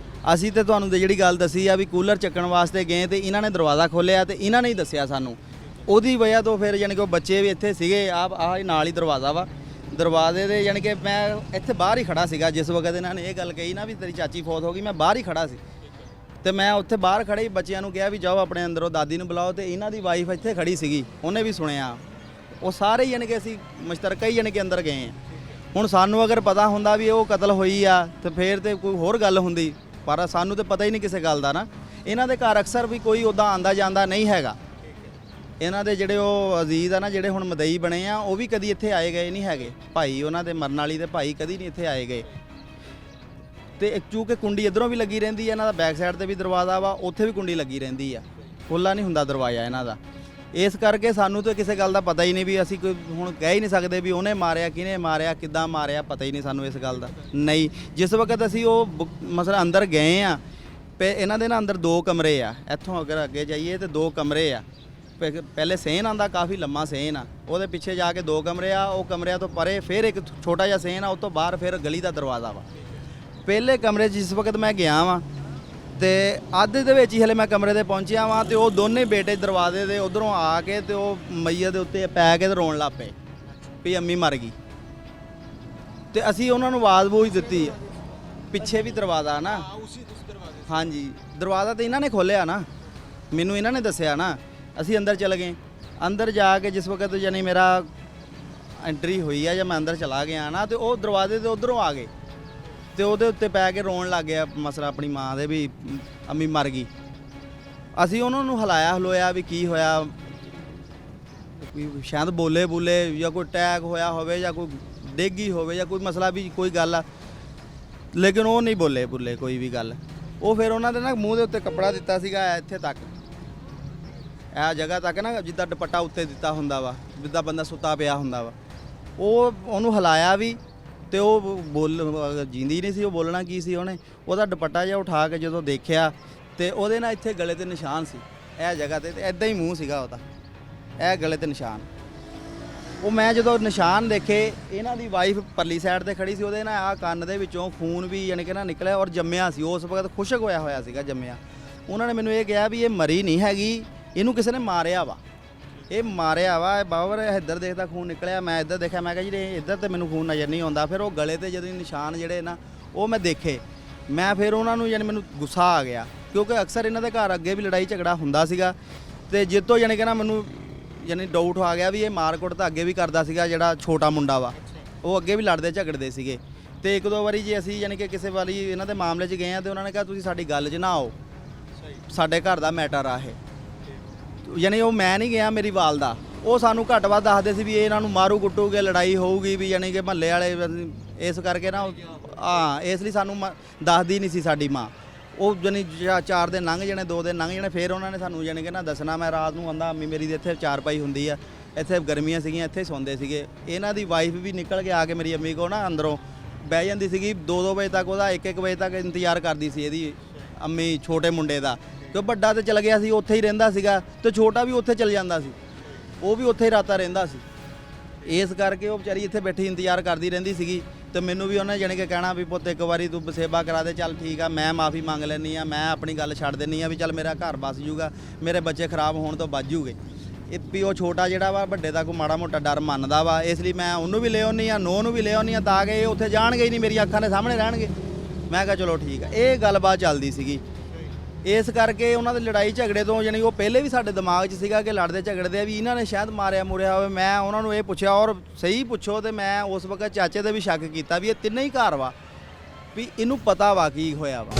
ਅਸੀਂ ਤੇ ਤੁਹਾਨੂੰ ਤੇ ਜਿਹੜੀ ਗੱਲ ਦੱਸੀ ਆ ਵੀ ਕੂਲਰ ਚੱਕਣ ਵਾਸਤੇ ਗਏ ਤੇ ਇਹਨਾਂ ਨੇ ਦਰਵਾਜ਼ਾ ਖੋਲ੍ਹਿਆ ਤੇ ਇਹਨਾਂ ਨੇ ਹੀ ਦੱਸਿਆ ਸਾਨੂੰ। ਉਹਦੀ ਵਜ੍ਹਾ ਤੋਂ ਫਿਰ ਯਾਨੀ ਕਿ ਉਹ ਬੱਚੇ ਵੀ ਇੱਥੇ ਸੀਗੇ, ਆਹ ਨਾਲ ਹੀ ਦਰਵਾਜ਼ਾ ਵਾ, ਦਰਵਾਜ਼ੇ ਦੇ ਯਾਨੀ ਕਿ ਮੈਂ ਇੱਥੇ ਬਾਹਰ ਹੀ ਖੜਾ ਸੀਗਾ ਜਿਸ ਵਕਤ ਇਹਨਾਂ ਨੇ ਇਹ ਗੱਲ ਕਹੀ ਨਾ ਵੀ ਤੇਰੀ ਚਾਚੀ ਫੌਤ ਹੋ ਗਈ, ਮੈਂ ਬਾਹਰ ਹੀ ਖੜਾ ਸੀ ਤੇ ਮੈਂ ਉੱਥੇ ਬਾਹਰ ਖੜੇ ਹੀ ਬੱਚਿਆਂ ਨੂੰ ਕਿਹਾ ਵੀ ਜਾਓ ਆਪਣੇ ਅੰਦਰੋਂ ਦਾਦੀ ਨੂੰ ਬੁਲਾਓ, ਤੇ ਇਹਨਾਂ ਦੀ ਵਾਈਫ ਇੱਥੇ ਖੜੀ ਸੀਗੀ, ਉਹਨੇ ਵੀ ਸੁਣਿਆ। ਉਹ ਸਾਰੇ ਯਾਨੀ ਕਿ ਅਸੀਂ ਮੁਸ਼ਤਰਕਾ ਹੀ ਯਾਨੀ ਕਿ ਅੰਦਰ ਗਏ ਆ। ਹੁਣ ਸਾਨੂੰ ਅਗਰ ਪਤਾ ਹੁੰਦਾ ਵੀ ਉਹ ਕਤਲ ਹੋਈ ਆ ਤੇ ਫਿਰ ਤੇ ਕੋਈ ਹੋਰ ਗੱਲ ਹੁੰਦੀ, ਪਰ ਸਾਨੂੰ ਤਾਂ ਪਤਾ ਹੀ ਨਹੀਂ ਕਿਸੇ ਗੱਲ ਦਾ ਨਾ। ਇਹਨਾਂ ਦੇ ਘਰ ਅਕਸਰ ਵੀ ਕੋਈ ਉੱਦਾਂ ਆਂਦਾ ਜਾਂਦਾ ਨਹੀਂ ਹੈਗਾ। ਇਹਨਾਂ ਦੇ ਜਿਹੜੇ ਉਹ ਅਜ਼ੀਜ਼ ਆ ਨਾ, ਜਿਹੜੇ ਹੁਣ ਮਦਈ ਬਣੇ ਆ, ਉਹ ਵੀ ਕਦੀ ਇੱਥੇ ਆਏ ਗਏ ਨਹੀਂ ਹੈਗੇ। ਭਾਈ ਉਹਨਾਂ ਦੇ ਮਰਨ ਵਾਲੀ ਦੇ ਭਾਈ ਕਦੀ ਨਹੀਂ ਇੱਥੇ ਆਏ ਗਏ। ਤੇ ਚੂੰਕਿ ਕੁੰਡੀ ਇੱਧਰੋਂ ਵੀ ਲੱਗੀ ਰਹਿੰਦੀ ਹੈ, ਇਹਨਾਂ ਦਾ ਬੈਕ ਸਾਈਡ ਤੇ ਵੀ ਦਰਵਾਜ਼ਾ ਵਾ, ਉੱਥੇ ਵੀ ਕੁੰਡੀ ਲੱਗੀ ਰਹਿੰਦੀ ਆ, ਖੁੱਲ੍ਹਾ ਨਹੀਂ ਹੁੰਦਾ ਦਰਵਾਜ਼ਾ ਇਹਨਾਂ ਦਾ। ਇਸ ਕਰਕੇ ਸਾਨੂੰ ਤਾਂ ਕਿਸੇ ਗੱਲ ਦਾ ਪਤਾ ਹੀ ਨਹੀਂ ਵੀ ਅਸੀਂ ਕੋਈ ਹੁਣ ਕਹਿ ਹੀ ਨਹੀਂ ਸਕਦੇ ਵੀ ਉਹਨੇ ਮਾਰਿਆ, ਕਿਹਨੇ ਮਾਰਿਆ, ਕਿੱਦਾਂ ਮਾਰਿਆ, ਪਤਾ ਹੀ ਨਹੀਂ ਸਾਨੂੰ ਇਸ ਗੱਲ ਦਾ। ਨਹੀਂ, ਜਿਸ ਵਕਤ ਅਸੀਂ ਉਹ ਮਸਲਾ ਅੰਦਰ ਗਏ ਆ, ਇਹਨਾਂ ਦੇ ਨਾ ਅੰਦਰ 2 ਕਮਰੇ ਆ, ਇੱਥੋਂ ਅਗਰ ਅੱਗੇ ਜਾਈਏ ਤੇ 2 ਕਮਰੇ ਆ। ਪਹਿਲੇ ਸੇਨ ਆਂਦਾ, ਕਾਫੀ ਲੰਮਾ ਸੇਨ ਆ, ਉਹਦੇ ਪਿੱਛੇ ਜਾ ਕੇ 2 ਕਮਰੇ ਆ, ਉਹ ਕਮਰਿਆਂ ਤੋਂ ਪਰੇ ਫਿਰ ਇੱਕ ਛੋਟਾ ਜਿਹਾ ਸੇਨ ਆ, ਉਹ ਤੋਂ ਬਾਹਰ ਫਿਰ ਗਲੀ ਦਾ ਦਰਵਾਜ਼ਾ ਵਾ। ਪਹਿਲੇ ਕਮਰੇ 'ਚ ਜਿਸ ਵਕਤ ਮੈਂ ਗਿਆ ਵਾਂ ਤੇ ਅੱਧ ਦੇ ਵਿੱਚ ਹੀ ਹਲੇ ਮੈਂ ਕਮਰੇ 'ਤੇ ਪਹੁੰਚਿਆ ਵਾਂ ਤੇ ਉਹ ਦੋਨੇ ਬੇਟੇ ਦਰਵਾਜ਼ੇ ਦੇ ਉਧਰੋਂ ਆ ਕੇ ਤੇ ਉਹ ਮਈਆ ਦੇ ਉੱਤੇ ਪੈ ਕੇ ਤੇ ਰੋਣ ਲੱਗ ਪਏ ਵੀ ਅੰਮੀ ਮਰ ਗਈ। ਤੇ ਅਸੀਂ ਉਹਨਾਂ ਨੂੰ ਆਵਾਜ਼ ਬੂਝ ਦਿੱਤੀ, ਪਿੱਛੇ ਵੀ ਦਰਵਾਜ਼ਾ ਨਾ, ਹਾਂਜੀ ਦਰਵਾਜ਼ਾ ਤੇ ਇਹਨਾਂ ਨੇ ਖੋਲ੍ਹਿਆ ਨਾ, ਮੈਨੂੰ ਇਹਨਾਂ ਨੇ ਦੱਸਿਆ ਨਾ। ਅਸੀਂ ਅੰਦਰ ਚਲੇ ਗਏ, ਅੰਦਰ ਜਾ ਕੇ ਜਿਸ ਵਕਤ ਯਾਨੀ ਮੇਰਾ ਐਂਟਰੀ ਹੋਈ ਆ ਜਾਂ ਮੈਂ ਅੰਦਰ ਚਲਾ ਗਿਆ ਨਾ, ਤੇ ਉਹ ਦਰਵਾਜ਼ੇ ਦੇ ਉਧਰੋਂ ਆ ਗਏ ਤੇ ਉਹਦੇ ਉੱਤੇ ਪੈ ਕੇ ਰੋਣ ਲੱਗ ਗਿਆ ਮਸਲਾ ਆਪਣੀ ਮਾਂ ਦੇ ਵੀ ਅੰਮੀ ਮਰ ਗਈ। ਅਸੀਂ ਉਹਨਾਂ ਨੂੰ ਹਲੋਇਆ ਵੀ ਕੀ ਹੋਇਆ, ਸ਼ਾਇਦ ਬੋਲੇ ਜਾਂ ਕੋਈ ਅਟੈਕ ਹੋਇਆ ਹੋਵੇ ਜਾਂ ਕੋਈ ਡੇਗੀ ਹੋਵੇ ਜਾਂ ਕੋਈ ਮਸਲਾ ਵੀ ਕੋਈ ਗੱਲ ਆ, ਲੇਕਿਨ ਉਹ ਨਹੀਂ ਬੋਲੇ ਕੋਈ ਵੀ ਗੱਲ। ਉਹ ਫਿਰ ਉਹਨਾਂ ਦੇ ਨਾ ਮੂੰਹ ਦੇ ਉੱਤੇ ਕੱਪੜਾ ਦਿੱਤਾ ਸੀਗਾ ਇੱਥੇ ਤੱਕ, ਇਹ ਜਗ੍ਹਾ ਤੱਕ ਨਾ, ਜਿੱਦਾਂ ਦੁਪੱਟਾ ਉੱਤੇ ਦਿੱਤਾ ਹੁੰਦਾ ਵਾ, ਜਿੱਦਾਂ ਬੰਦਾ ਸੁੱਤਾ ਪਿਆ ਹੁੰਦਾ ਵਾ। ਉਹਨੂੰ ਹਿਲਾਇਆ ਵੀ ਤੇ ਉਹ ਜਿੰਦੀ ਨਹੀਂ ਸੀ, ਉਹ ਬੋਲਣਾ ਕੀ ਸੀ ਉਹਨੇ। ਉਹਦਾ ਦੁਪੱਟਾ ਜਿਹਾ ਉਠਾ ਕੇ ਜਦੋਂ ਦੇਖਿਆ ਤੇ ਉਹਦੇ ਨਾਲ ਇੱਥੇ ਗਲੇ ਤੇ ਨਿਸ਼ਾਨ ਸੀ, ਇਹ ਜਗ੍ਹਾ ਤੇ ਐਦਾਂ ਹੀ ਮੂੰਹ ਸੀਗਾ ਉਹਦਾ, ਇਹ ਗਲੇ ਤੇ ਨਿਸ਼ਾਨ। ਉਹ ਮੈਂ ਜਦੋਂ ਨਿਸ਼ਾਨ ਦੇਖੇ, ਇਹਨਾਂ ਦੀ ਵਾਈਫ ਪਰਲੀ ਸਾਈਡ ਤੇ ਖੜੀ ਸੀ, ਉਹਦੇ ਨਾਲ ਆਹ ਕੰਨ ਦੇ ਵਿੱਚੋਂ ਖੂਨ ਵੀ ਯਾਨੀ ਕਿ ਨਾ ਨਿਕਲਿਆ ਔਰ ਜੰਮਿਆ ਸੀ, ਉਸ ਵਕਤ ਖੁਸ਼ਕ ਹੋਇਆ ਸੀਗਾ, ਜੰਮਿਆ। ਉਹਨਾਂ ਨੇ ਮੈਨੂੰ ਇਹ ਕਿਹਾ ਵੀ ਇਹ ਮਰੀ ਨਹੀਂ ਹੈਗੀ, ਇਹਨੂੰ ਕਿਸੇ ਨੇ ਮਾਰਿਆ ਵਾ, ਇਹ ਮਾਰਿਆ ਵਾ ਬਾਬਰ, ਇੱਧਰ ਦੇਖਦਾ ਖੂਨ ਨਿਕਲਿਆ। ਮੈਂ ਇੱਧਰ ਦੇਖਿਆ, ਮੈਂ ਕਿਹਾ ਜੀ ਇੱਧਰ ਤੇ ਮੈਨੂੰ ਖੂਨ ਨਜ਼ਰ ਨਹੀਂ ਆਉਂਦਾ। ਫਿਰ ਉਹ ਗਲੇ ਤੇ ਜਦੋਂ ਨਿਸ਼ਾਨ ਜਿਹੜੇ ਨਾ ਉਹ ਮੈਂ ਦੇਖੇ, ਮੈਂ ਫਿਰ ਉਹਨਾਂ ਨੂੰ ਯਾਨੀ ਮੈਨੂੰ ਗੁੱਸਾ ਆ ਗਿਆ, ਕਿਉਂਕਿ ਅਕਸਰ ਇਹਨਾਂ ਦੇ ਘਰ ਅੱਗੇ ਵੀ ਲੜਾਈ ਝਗੜਾ ਹੁੰਦਾ ਸੀਗਾ ਤੇ ਜਿੱਤੋਂ ਯਾਨੀ ਕਿ ਨਾ ਮੈਨੂੰ ਯਾਨੀ ਡਾਊਟ ਆ ਗਿਆ ਵੀ ਇਹ ਮਾਰਕੁੱਟ ਤਾਂ ਅੱਗੇ ਵੀ ਕਰਦਾ ਸੀਗਾ, ਜਿਹੜਾ ਛੋਟਾ ਮੁੰਡਾ ਵਾ ਉਹ ਅੱਗੇ ਵੀ ਲੜਦੇ ਝਗੜਦੇ ਸੀਗੇ। ਤੇ 1-2 ਵਾਰੀ ਜੇ ਅਸੀਂ ਯਾਨੀ ਕਿ ਕਿਸੇ ਵਾਰੀ ਇਹਨਾਂ ਦੇ ਮਾਮਲੇ 'ਚ ਗਏ ਆ ਤੇ ਉਹਨਾਂ ਨੇ ਕਿਹਾ ਤੁਸੀਂ ਸਾਡੀ ਗੱਲ 'ਚ ਨਾ ਆਓ, ਸਾਡੇ ਘਰ ਦਾ ਮੈਟਰ ਆ ਇਹ। ਯਾਨੀ ਉਹ ਮੈਂ ਨਹੀਂ ਗਿਆ, ਮੇਰੀ ਵਾਲਦਾ, ਉਹ ਸਾਨੂੰ ਘੱਟ ਵੱਧ ਦੱਸਦੇ ਸੀ ਵੀ ਇਹ ਇਹਨਾਂ ਨੂੰ ਮਾਰੂ ਕੁੱਟੂਗੇ, ਲੜਾਈ ਹੋਊਗੀ ਵੀ ਯਾਨੀ ਕਿ ਮਹੱਲੇ ਵਾਲੇ, ਇਸ ਕਰਕੇ ਨਾ ਹਾਂ ਇਸ ਲਈ ਸਾਨੂੰ ਦੱਸਦੀ ਨਹੀਂ ਸੀ ਸਾਡੀ ਮਾਂ। ਉਹ ਜਾਣੀ 4 ਦਿਨ ਲੰਘ ਜਾਣੇ, 2 ਦਿਨ ਲੰਘ ਜਾਣੇ, ਫਿਰ ਉਹਨਾਂ ਨੇ ਸਾਨੂੰ ਜਾਣੀ ਕਿ ਨਾ ਦੱਸਣਾ। ਮੈਂ ਰਾਤ ਨੂੰ ਆਂਦਾ ਅੰਮੀ ਮੇਰੀ ਦੇ ਇੱਥੇ ਚਾਰਪਾਈ ਹੁੰਦੀ ਆ, ਇੱਥੇ ਗਰਮੀਆਂ ਸੀਗੀਆਂ, ਇੱਥੇ ਸੌਂਦੇ ਸੀਗੇ। ਇਹਨਾਂ ਦੀ ਵਾਈਫ ਵੀ ਨਿਕਲ ਕੇ ਆ ਕੇ ਮੇਰੀ ਅੰਮੀ ਕੋ ਨਾ ਅੰਦਰੋਂ ਬਹਿ ਜਾਂਦੀ ਸੀਗੀ 2-2 ਵਜੇ ਤੱਕ, ਉਹਦਾ 1-1 ਵਜੇ ਤੱਕ ਇੰਤਜ਼ਾਰ ਕਰਦੀ ਸੀ ਇਹਦੀ ਅੰਮੀ ਛੋਟੇ ਮੁੰਡੇ ਦਾ। ਤੇ ਵੱਡਾ ਤੇ ਚਲ ਗਿਆ ਸੀ, ਉੱਥੇ ਹੀ ਰਹਿੰਦਾ ਸੀਗਾ, ਤੇ ਛੋਟਾ ਵੀ ਉੱਥੇ ਚਲ ਜਾਂਦਾ ਸੀ, ਉਹ ਵੀ ਉੱਥੇ ਹੀ ਰਾਤਾਂ ਰਹਿੰਦਾ ਸੀ। ਇਸ ਕਰਕੇ ਉਹ ਵਿਚਾਰੀ ਇੱਥੇ ਬੈਠੀ ਇੰਤਜ਼ਾਰ ਕਰਦੀ ਰਹਿੰਦੀ ਸੀਗੀ। ਤੇ ਮੈਨੂੰ ਵੀ ਉਹਨੇ ਜਾਣੀ ਕਿ ਕਹਿਣਾ ਵੀ ਪੁੱਤ ਇੱਕ ਵਾਰੀ ਤੂੰ ਸੇਵਾ ਕਰਾ ਦੇ, ਚੱਲ ਠੀਕ ਆ, ਮੈਂ ਮਾਫੀ ਮੰਗ ਲੈਂਦੀ ਆ, ਮੈਂ ਆਪਣੀ ਗੱਲ ਛੱਡ ਦਿੰਦੀ ਆ ਵੀ ਚੱਲ ਮੇਰਾ ਘਰ ਬਸ ਜੂਗਾ, ਮੇਰੇ ਬੱਚੇ ਖਰਾਬ ਹੋਣ ਤੋਂ ਬਚ ਜੂਗੇ। ਇਹ ਵੀ ਉਹ ਛੋਟਾ ਜਿਹੜਾ ਵਾ ਵੱਡੇ ਦਾ ਕੋਈ ਮਾੜਾ ਮੋਟਾ ਡਰ ਮੰਨਦਾ ਵਾ, ਇਸ ਲਈ ਮੈਂ ਉਹਨੂੰ ਵੀ ਲੈ ਆਉਂਦੀ ਆ, ਨੋ ਨੂੰ ਵੀ ਲੈ ਆਉਂਦੀ ਆ, ਤਾਂ ਕਿ ਇਹ ਉੱਥੇ ਜਾਣਗੇ ਹੀ ਨਹੀਂ, ਮੇਰੀ ਅੱਖਾਂ ਦੇ ਸਾਹਮਣੇ ਰਹਿਣਗੇ। ਮੈਂ ਕਿਹਾ ਚਲੋ ਠੀਕ ਆ। ਇਹ ਗੱਲਬਾਤ ਚੱਲਦੀ ਸੀਗੀ। ਇਸ ਕਰਕੇ ਉਹਨਾਂ ਦੇ ਲੜਾਈ ਝਗੜੇ ਤੋਂ ਜਾਣੀ ਉਹ ਪਹਿਲੇ ਵੀ ਸਾਡੇ ਦਿਮਾਗ 'ਚ ਸੀਗਾ ਕਿ ਲੜਦੇ ਝਗੜਦੇ ਆ ਵੀ ਇਹਨਾਂ ਨੇ ਸ਼ਾਇਦ ਮਾਰਿਆ ਮੁਰਿਆ ਹੋਵੇ। ਮੈਂ ਉਹਨਾਂ ਨੂੰ ਇਹ ਪੁੱਛਿਆ, ਔਰ ਸਹੀ ਪੁੱਛੋ, ਤੇ ਮੈਂ ਉਸ ਵਕਤ ਚਾਚੇ ਤੇ ਵੀ ਸ਼ੱਕ ਕੀਤਾ ਵੀ ਇਹ ਤਿੰਨੇ ਹੀ ਘਰ ਵਾ, ਵੀ ਇਹਨੂੰ ਪਤਾ ਵਾ ਕੀ ਹੋਇਆ ਵਾ।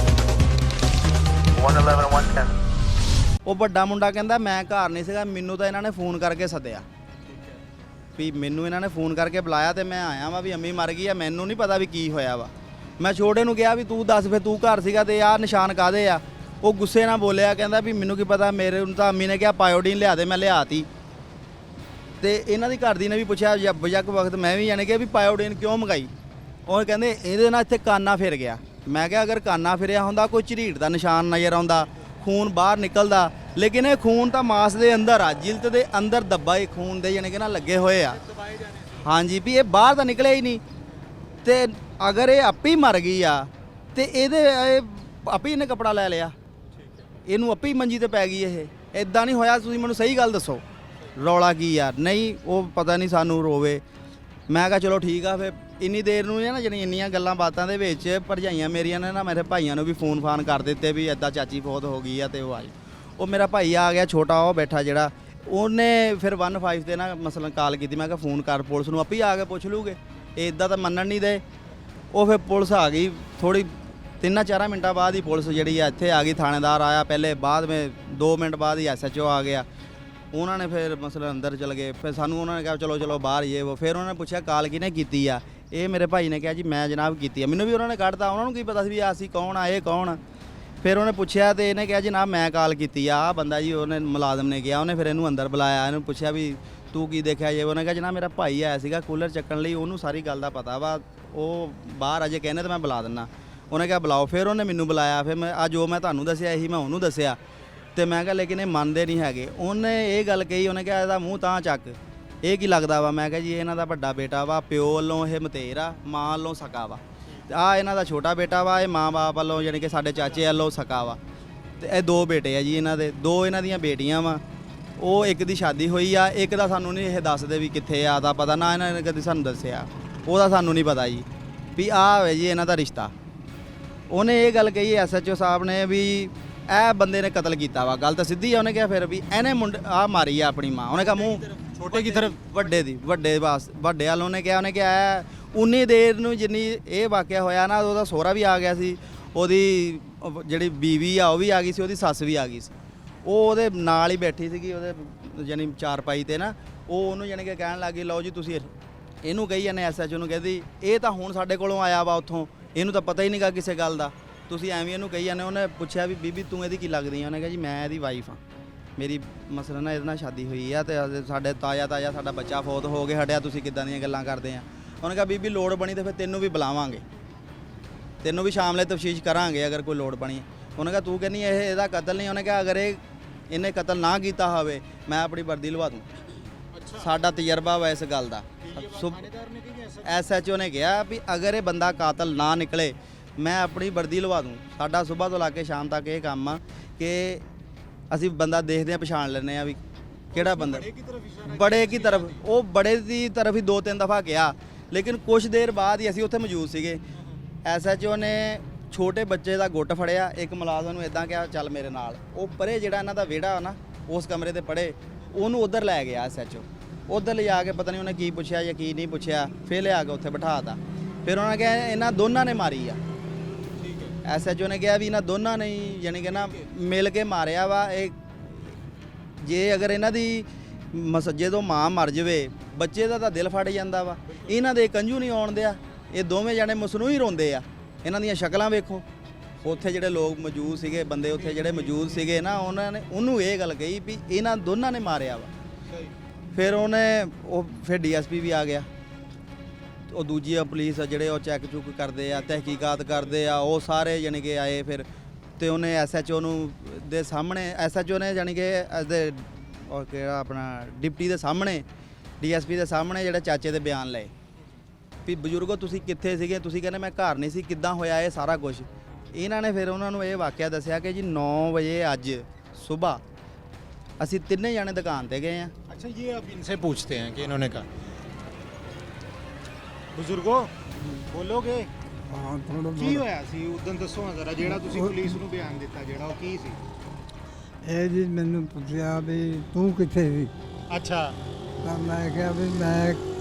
111 110 ਉਹ ਵੱਡਾ ਮੁੰਡਾ ਕਹਿੰਦਾ ਮੈਂ ਘਰ ਨਹੀਂ ਸੀਗਾ, ਮੈਨੂੰ ਤਾਂ ਇਹਨਾਂ ਨੇ ਫੋਨ ਕਰਕੇ ਸੱਦਿਆ, ਵੀ ਮੈਨੂੰ ਇਹਨਾਂ ਨੇ ਫੋਨ ਕਰਕੇ ਬੁਲਾਇਆ ਤੇ ਮੈਂ ਆਇਆ ਵਾਂ ਵੀ ਅੰਮੀ ਮਰ ਗਈ ਆ, ਮੈਨੂੰ ਨਹੀਂ ਪਤਾ ਵੀ ਕੀ ਹੋਇਆ ਵਾ। ਮੈਂ ਛੋਟੇ ਨੂੰ ਕਿਹਾ ਵੀ ਤੂੰ ਦੱਸ ਫਿਰ ਤੂੰ ਘਰ ਸੀਗਾ ਤੇ ਆਹ ਨਿਸ਼ਾਨ ਕਾਹਦੇ ਆ। ਉਹ ਗੁੱਸੇ ਨਾਲ ਬੋਲਿਆ, ਕਹਿੰਦਾ ਵੀ ਮੈਨੂੰ ਕੀ ਪਤਾ, ਮੇਰੇ ਨੂੰ ਤਾਂ ਅੰਮੀ ਨੇ ਕਿਹਾ ਪਾਇਓਡੀਨ ਲਿਆ ਦੇ, ਮੈਂ ਲਿਆਤੀ। ਤੇ ਇਹਨਾਂ ਦੀ ਘਰ ਦੀ ਨੇ ਵੀ ਪੁੱਛਿਆ ਜੱਗ ਵਕਤ, ਮੈਂ ਵੀ ਜਾਣੀ ਕਿ ਵੀ ਪਾਇਓਡੀਨ ਕਿਉਂ ਮੰਗਾਈ। ਉਹ ਕਹਿੰਦੇ ਇਹਦੇ ਨਾਲ ਇੱਥੇ ਕਾਨਾ ਫਿਰ ਗਿਆ। ਮੈਂ ਕਿਹਾ ਅਗਰ ਕਾਨਾ ਫਿਰਿਆ ਹੁੰਦਾ ਕੋਈ ਝਰੀਟ ਦਾ ਨਿਸ਼ਾਨ ਨਜ਼ਰ ਆਉਂਦਾ, ਖੂਨ ਬਾਹਰ ਨਿਕਲਦਾ, ਲੇਕਿਨ ਇਹ ਖੂਨ ਤਾਂ ਮਾਸ ਦੇ ਅੰਦਰ ਆ, ਜਿਲਦ ਦੇ ਅੰਦਰ ਦੱਬਾ ਇਹ ਖੂਨ ਦੇ ਜਾਣੀ ਕਿ ਨਾ ਲੱਗੇ ਹੋਏ ਆ। ਹਾਂਜੀ, ਵੀ ਇਹ ਬਾਹਰ ਤਾਂ ਨਿਕਲਿਆ ਹੀ ਨਹੀਂ। ਤੇ ਅਗਰ ਇਹ ਆਪੇ ਹੀ ਮਰ ਗਈ ਆ ਤੇ ਇਹਦੇ ਆਪੇ ਇਹਨੇ ਕੱਪੜਾ ਲੈ ਲਿਆ, ਇਹਨੂੰ ਆਪੇ ਹੀ ਮੰਜੀ ਤੇ ਪੈ ਗਈ। ਇਹ ਇਦਾਂ ਨਹੀਂ ਹੋਇਆ, ਤੁਸੀਂ ਮੈਨੂੰ ਸਹੀ ਗੱਲ ਦੱਸੋ, ਰੌਲਾ ਕੀ ਆ। ਨਹੀਂ ਉਹ ਪਤਾ ਨਹੀਂ ਸਾਨੂੰ ਰੋਵੇ। ਮੈਂ ਕਿਹਾ ਚਲੋ ਠੀਕ ਆ। ਫਿਰ ਇੰਨੀ ਦੇਰ ਨੂੰ ਨਾ ਜਿਹੜੀ ਇੰਨੀਆਂ ਗੱਲਾਂ ਬਾਤਾਂ ਦੇ ਵਿੱਚ ਭਰਜਾਈਆਂ ਮੇਰੀਆਂ ਨੇ ਨਾ ਮੇਰੇ ਭਾਈਆਂ ਨੂੰ ਵੀ ਫੋਨ ਫਾਨ ਕਰ ਦਿੱਤੇ ਵੀ ਇੱਦਾਂ ਚਾਚੀ ਫੌਤ ਹੋ ਗਈ ਆ। ਤੇ ਉਹ ਆਈ, ਉਹ ਮੇਰਾ ਭਾਈ ਆ ਗਿਆ ਛੋਟਾ, ਉਹ ਬੈਠਾ ਜਿਹੜਾ, ਉਹਨੇ ਫਿਰ 15 ਤੇ ਨਾ ਮਸਲਨ ਕਾਲ ਕੀਤੀ। ਮੈਂ ਕਿਹਾ ਫੋਨ ਕਰ ਪੁਲਿਸ ਨੂੰ, ਆਪੇ ਆ ਕੇ ਪੁੱਛ ਲੂਗੇ, ਇਹ ਇੱਦਾਂ ਤਾਂ ਮੰਨਣ ਨਹੀਂ ਦੇ। ਉਹ ਫਿਰ ਪੁਲਿਸ ਆ ਗਈ ਥੋੜੀ 3-4 ਮਿੰਟਾਂ ਬਾਅਦ ਹੀ ਪੁਲਿਸ ਜਿਹੜੀ ਆ ਇੱਥੇ ਆ ਗਈ। ਥਾਣੇਦਾਰ ਆਇਆ ਪਹਿਲੇ, ਬਾਅਦ ਵਿੱਚ 2 ਮਿੰਟ ਬਾਅਦ ਹੀ SHO ਆ ਗਿਆ। ਉਹਨਾਂ ਨੇ ਫਿਰ ਮਸਲਾ ਅੰਦਰ ਚਲ ਗਏ। ਫਿਰ ਸਾਨੂੰ ਉਹਨਾਂ ਨੇ ਕਿਹਾ ਚਲੋ ਬਾਹਰ ਇਹ ਉਹ। ਫਿਰ ਉਹਨਾਂ ਨੇ ਪੁੱਛਿਆ ਕਾਲ ਕਿਹਨੇ ਕੀਤੀ ਆ। ਇਹ ਮੇਰੇ ਭਾਈ ਨੇ ਕਿਹਾ ਜੀ ਮੈਂ ਜਨਾਬ ਕੀਤੀ ਆ। ਮੈਨੂੰ ਵੀ ਉਹਨਾਂ ਨੇ ਕੱਢਤਾ, ਉਹਨਾਂ ਨੂੰ ਕੀ ਪਤਾ ਸੀ ਵੀ ਅਸੀਂ ਕੌਣ ਆ, ਇਹ ਕੌਣ। ਫਿਰ ਉਹਨੇ ਪੁੱਛਿਆ ਤੇ ਇਹਨੇ ਕਿਹਾ ਜਨਾਬ ਮੈਂ ਕਾਲ ਕੀਤੀ ਆ, ਬੰਦਾ ਜੀ ਉਹਨੇ ਮੁਲਾਜ਼ਮ ਨੇ ਕਿਹਾ। ਉਹਨੇ ਫਿਰ ਇਹਨੂੰ ਅੰਦਰ ਬੁਲਾਇਆ, ਇਹਨੂੰ ਪੁੱਛਿਆ ਵੀ ਤੂੰ ਕੀ ਦੇਖਿਆ ਜੇ। ਉਹਨੇ ਕਿਹਾ ਜਨਾਬ ਮੇਰਾ ਭਾਈ ਆਇਆ ਸੀਗਾ ਕੂਲਰ ਚੱਕਣ ਲਈ, ਉਹਨੂੰ ਸਾਰੀ ਗੱਲ ਦਾ ਪਤਾ ਵਾ, ਉਹ ਬਾਹਰ ਅਜੇ ਕਹਿੰਦੇ ਤਾਂ ਮੈਂ ਬੁਲਾ ਦਿੰਦਾ। ਉਹਨੇ ਕਿਹਾ ਬੁਲਾਓ। ਫਿਰ ਉਹਨੇ ਮੈਨੂੰ ਬੁਲਾਇਆ। ਫਿਰ ਮੈਂ ਆ ਜੋ ਮੈਂ ਤੁਹਾਨੂੰ ਦੱਸਿਆ ਇਹੀ ਮੈਂ ਉਹਨੂੰ ਦੱਸਿਆ। ਤੇ ਮੈਂ ਕਿਹਾ ਲੇਕਿਨ ਇਹ ਮੰਨਦੇ ਨਹੀਂ ਹੈਗੇ। ਉਹਨੇ ਇਹ ਗੱਲ ਕਹੀ, ਉਹਨੇ ਕਿਹਾ ਇਹਦਾ ਮੂੰਹ ਤਾਂ ਚੱਕ, ਇਹ ਕੀ ਲੱਗਦਾ ਵਾ। ਮੈਂ ਕਿਹਾ ਜੀ ਇਹਨਾਂ ਦਾ ਵੱਡਾ ਬੇਟਾ ਵਾ, ਪਿਓ ਵੱਲੋਂ ਇਹ ਮਤੇਰ ਆ, ਮਾਂ ਵੱਲੋਂ ਸਕਾ ਵਾ। ਆ ਇਹਨਾਂ ਦਾ ਛੋਟਾ ਬੇਟਾ ਵਾ, ਇਹ ਮਾਂ ਬਾਪ ਵੱਲੋਂ ਯਾਨੀ ਕਿ ਸਾਡੇ ਚਾਚੇ ਵੱਲੋਂ ਸਕਾ ਵਾ। ਤੇ ਇਹ 2 ਬੇਟੇ ਆ ਜੀ ਇਹਨਾਂ ਦੇ, 2 ਇਹਨਾਂ ਦੀਆਂ ਬੇਟੀਆਂ ਵਾ। ਉਹ ਇੱਕ ਦੀ ਸ਼ਾਦੀ ਹੋਈ ਆ, ਇੱਕ ਦਾ ਸਾਨੂੰ ਨਹੀਂ ਇਹ ਦੱਸਦੇ ਵੀ ਕਿੱਥੇ ਆ, ਦਾ ਪਤਾ ਨਾ ਇਹਨਾਂ ਨੇ ਕਦੀ ਸਾਨੂੰ ਦੱਸਿਆ, ਉਹਦਾ ਸਾਨੂੰ ਨਹੀਂ ਪਤਾ ਜੀ ਵੀ ਆਹ ਹੋਵੇ ਜੀ ਇਹਨਾਂ ਦਾ ਰਿਸ਼ਤਾ। ਉਹਨੇ ਇਹ ਗੱਲ ਕਹੀ SHO ਸਾਹਿਬ ਨੇ ਵੀ ਇਹ ਬੰਦੇ ਨੇ ਕਤਲ ਕੀਤਾ ਵਾ। ਗੱਲ ਤਾਂ ਸਿੱਧੀ ਆ। ਉਹਨੇ ਕਿਹਾ ਫਿਰ ਵੀ ਇਹਨੇ ਮੁੰਡੇ ਆ ਮਾਰੀ ਆ ਆਪਣੀ ਮਾਂ। ਉਹਨੇ ਕਿਹਾ ਮੂੰਹ ਛੋਟੇ ਕੀ ਤਰਫ, ਵੱਡੇ ਦੀ, ਵੱਡੇ ਵੱਲ ਉਹਨੇ ਕਿਹਾ ਉਨੀ ਦੇਰ ਨੂੰ ਜਿੰਨੀ ਇਹ ਵਾਕਿਆ ਹੋਇਆ ਨਾ, ਉਹਦਾ ਸਹੁਰਾ ਵੀ ਆ ਗਿਆ ਸੀ, ਉਹਦੀ ਜਿਹੜੀ ਬੀਵੀ ਆ ਉਹ ਵੀ ਆ ਗਈ ਸੀ, ਉਹਦੀ ਸੱਸ ਵੀ ਆ ਗਈ ਸੀ। ਉਹ ਉਹਦੇ ਨਾਲ ਹੀ ਬੈਠੀ ਸੀਗੀ, ਉਹਦੇ ਯਾਨੀ ਚਾਰਪਾਈ ਤੇ ਨਾ। ਉਹ ਉਹਨੂੰ ਯਾਨੀ ਕਿ ਕਹਿਣ ਲੱਗ ਗਈ ਲਓ ਜੀ ਤੁਸੀਂ ਇਹਨੂੰ ਕਹੀ ਜਾਂਦੇ SHO ਨੂੰ, ਕਹਿੰਦੀ ਇਹ ਤਾਂ ਹੁਣ ਸਾਡੇ ਕੋਲੋਂ ਆਇਆ ਵਾ ਉੱਥੋਂ, ਇਹਨੂੰ ਤਾਂ ਪਤਾ ਹੀ ਨਹੀਂਗਾ ਕਿਸੇ ਗੱਲ ਦਾ, ਤੁਸੀਂ ਐਵੇਂ ਇਹਨੂੰ ਕਹੀ ਜਾਂਦੇ। ਉਹਨੇ ਪੁੱਛਿਆ ਵੀ ਬੀਬੀ ਤੂੰ ਇਹਦੀ ਕੀ ਲੱਗਦੀ ਆ। ਉਹਨੇ ਕਿਹਾ ਜੀ ਮੈਂ ਇਹਦੀ ਵਾਈਫ ਆ, ਮੇਰੀ ਮਸਲਾ ਨਾ ਇਹਦੇ ਨਾਲ ਸ਼ਾਦੀ ਹੋਈ ਆ ਤੇ ਸਾਡੇ ਤਾਜ਼ਾ ਸਾਡਾ ਬੱਚਾ ਫੌਤ ਹੋ ਗਿਆ ਹਟਿਆ, ਤੁਸੀਂ ਕਿੱਦਾਂ ਦੀਆਂ ਗੱਲਾਂ ਕਰਦੇ ਆ। ਉਹਨੇ ਕਿਹਾ ਬੀਬੀ ਲੋੜ ਬਣੀ ਤੇ ਫਿਰ ਤੈਨੂੰ ਵੀ ਬੁਲਾਵਾਂਗੇ, ਤੈਨੂੰ ਵੀ ਸ਼ਾਮਲੇ ਤਫਤੀਸ਼ ਕਰਾਂਗੇ ਅਗਰ ਕੋਈ ਲੋੜ ਬਣੀ। ਉਹਨੇ ਕਿਹਾ ਤੂੰ ਕਹਿੰਦੀ ਇਹ ਇਹਦਾ ਕਤਲ ਨਹੀਂ। ਉਹਨੇ ਕਿਹਾ ਅਗਰ ਇਹਨੇ ਕਤਲ ਨਾ ਕੀਤਾ ਹੋਵੇ ਮੈਂ ਆਪਣੀ ਵਰਦੀ ਲਵਾ ਦੂੰ, ਸਾਡਾ ਤਜਰਬਾ ਵਾ ਇਸ ਗੱਲ ਦਾ। SHO ਨੇ ਕਿਹਾ ਵੀ ਅਗਰ ਇਹ ਬੰਦਾ ਕਾਤਲ ਨਾ ਨਿਕਲੇ ਮੈਂ ਆਪਣੀ ਵਰਦੀ ਲਵਾ ਦੂੰ। ਸਾਡਾ ਸਵੇਰ ਤੋਂ ਲਾ ਕੇ ਸ਼ਾਮ ਤੱਕ ਇਹ ਕੰਮ ਆ ਕਿ ਅਸੀਂ ਬੰਦਾ ਦੇਖਦੇ ਆ, ਪਛਾਣ ਲੈਂਦੇ ਆ ਵੀ ਕਿਹੜਾ ਬੰਦਾ। ਬੜੇ ਕੀ ਤਰਫ, ਉਹ ਬੜੇ ਦੀ ਤਰਫ ਹੀ 2-3 ਦਫਾ ਗਿਆ, ਲੇਕਿਨ ਕੁਝ ਦੇਰ ਬਾਅਦ ਹੀ ਅਸੀਂ ਉੱਥੇ ਮੌਜੂਦ ਸੀਗੇ। SHO ਨੇ ਛੋਟੇ ਬੱਚੇ ਦਾ ਗੁੱਟ ਫੜਿਆ, ਇੱਕ ਮੁਲਾਜ਼ਮ ਨੂੰ ਇਦਾਂ ਕਿਹਾ ਚੱਲ ਮੇਰੇ ਨਾਲ। ਉਹ ਪਰੇ ਜਿਹੜਾ ਇਹਨਾਂ ਦਾ ਵਿਹੜਾ ਨਾ ਉਸ ਕਮਰੇ ਦੇ ਪੜੇ, ਉਹਨੂੰ ਉਧਰ ਲੈ ਗਿਆ SHO। ਉਧਰ ਲਿਜਾ ਕੇ ਪਤਾ ਨਹੀਂ ਉਹਨੇ ਕੀ ਪੁੱਛਿਆ ਜਾਂ ਕੀ ਨਹੀਂ ਪੁੱਛਿਆ, ਫਿਰ ਲਿਆ ਕੇ ਉੱਥੇ ਬਿਠਾਤਾ। ਫਿਰ ਉਹਨਾਂ ਨੇ ਕਿਹਾ ਇਹਨਾਂ ਦੋਨਾਂ ਨੇ ਮਾਰੀ ਆ। SHO ਨੇ ਕਿਹਾ ਵੀ ਇਹਨਾਂ ਦੋਨਾਂ ਨੇ ਯਾਨੀ ਕਿ ਨਾ ਮਿਲ ਕੇ ਮਾਰਿਆ ਵਾ। ਇਹ ਜੇ ਅਗਰ ਇਹਨਾਂ ਦੀ ਮਸਜੇ ਤੋਂ ਮਾਂ ਮਰ ਜਾਵੇ, ਬੱਚੇ ਦਾ ਤਾਂ ਦਿਲ ਫੜ ਜਾਂਦਾ ਵਾ। ਇਹਨਾਂ ਦੇ ਕੰਜੂ ਨਹੀਂ ਆਉਣ ਦਿਆ, ਇਹ ਦੋਵੇਂ ਜਾਣੇ ਮਸਨੂ ਹੀ ਰੋਂਦੇ ਆ। ਇਹਨਾਂ ਦੀਆਂ ਸ਼ਕਲਾਂ ਵੇਖੋ, ਉੱਥੇ ਜਿਹੜੇ ਲੋਕ ਮੌਜੂਦ ਸੀਗੇ, ਬੰਦੇ ਉੱਥੇ ਜਿਹੜੇ ਮੌਜੂਦ ਸੀਗੇ ਨਾ, ਉਹਨਾਂ ਨੇ ਉਹਨੂੰ ਇਹ ਗੱਲ ਕਹੀ ਵੀ ਇਹਨਾਂ ਦੋਨਾਂ ਨੇ ਮਾਰਿਆ ਵਾ। ਫਿਰ ਫਿਰ ਡੀਐਸਪੀ ਵੀ ਆ ਗਿਆ, ਉਹ ਦੂਜੀ ਪੁਲਿਸ ਆ ਜਿਹੜੇ ਉਹ ਚੈੱਕ ਚੁੱਕ ਕਰਦੇ ਆ, ਤਹਿਕੀਕਾਤ ਕਰਦੇ ਆ, ਉਹ ਸਾਰੇ ਜਾਣੀ ਕਿ ਆਏ ਫਿਰ, ਤੇ ਉਹਨੇ ਐਸਐਚਓ ਨੂੰ ਦੇ ਸਾਹਮਣੇ, ਐਸਐਚਓ ਨੇ ਜਾਣੀ ਕਿ ਐਸਦੇ ਔਰ ਕਿਹੜਾ ਆਪਣਾ ਡਿਪਟੀ ਦੇ ਸਾਹਮਣੇ, ਡੀਐਸਪੀ ਦੇ ਸਾਹਮਣੇ ਜਿਹੜੇ ਚਾਚੇ ਦੇ ਬਿਆਨ ਲਏ ਵੀ ਬਜ਼ੁਰਗੋ ਤੁਸੀਂ ਕਿੱਥੇ ਸੀਗੇ, ਤੁਸੀਂ ਕਹਿੰਦੇ ਮੈਂ ਘਰ ਨਹੀਂ ਸੀ, ਕਿੱਦਾਂ ਹੋਇਆ ਇਹ ਸਾਰਾ ਕੁਝ। ਇਹਨਾਂ ਨੇ ਫਿਰ ਉਹਨਾਂ ਨੂੰ ਇਹ ਵਾਕਿਆ ਦੱਸਿਆ ਕਿ ਜੀ 9 ਵਜੇ ਅੱਜ ਸਵੇਰ ਅਸੀਂ ਤਿੰਨੇ ਜਾਣੇ ਦੁਕਾਨ ਤੇ ਗਏ ਆ। अच्छा, ये अब इनसे पूछते हैं कि इन्होंने कहा। बुजुर्गो बोलोगे ਹਾਂ ਥੋੜਾ ਕੀ ਹੋਇਆ ਸੀ ਉਦੋਂ, ਦੱਸੋ ਹਾਂ ਜ਼ਰਾ, ਜਿਹੜਾ ਤੁਸੀਂ ਪੁਲਿਸ ਨੂੰ ਬਿਆਨ ਦਿੱਤਾ, ਜਿਹੜਾ ਉਹ ਕੀ ਸੀ? ਇਹ ਜੀ ਮੈਨੂੰ ਪੁੱਛਿਆ ਵੀ ਤੂੰ ਕਿੱਥੇ ਸੀ, ਅੱਛਾ, ਤਾਂ ਮੈਂ ਕਿਹਾ ਵੀ ਮੈਂ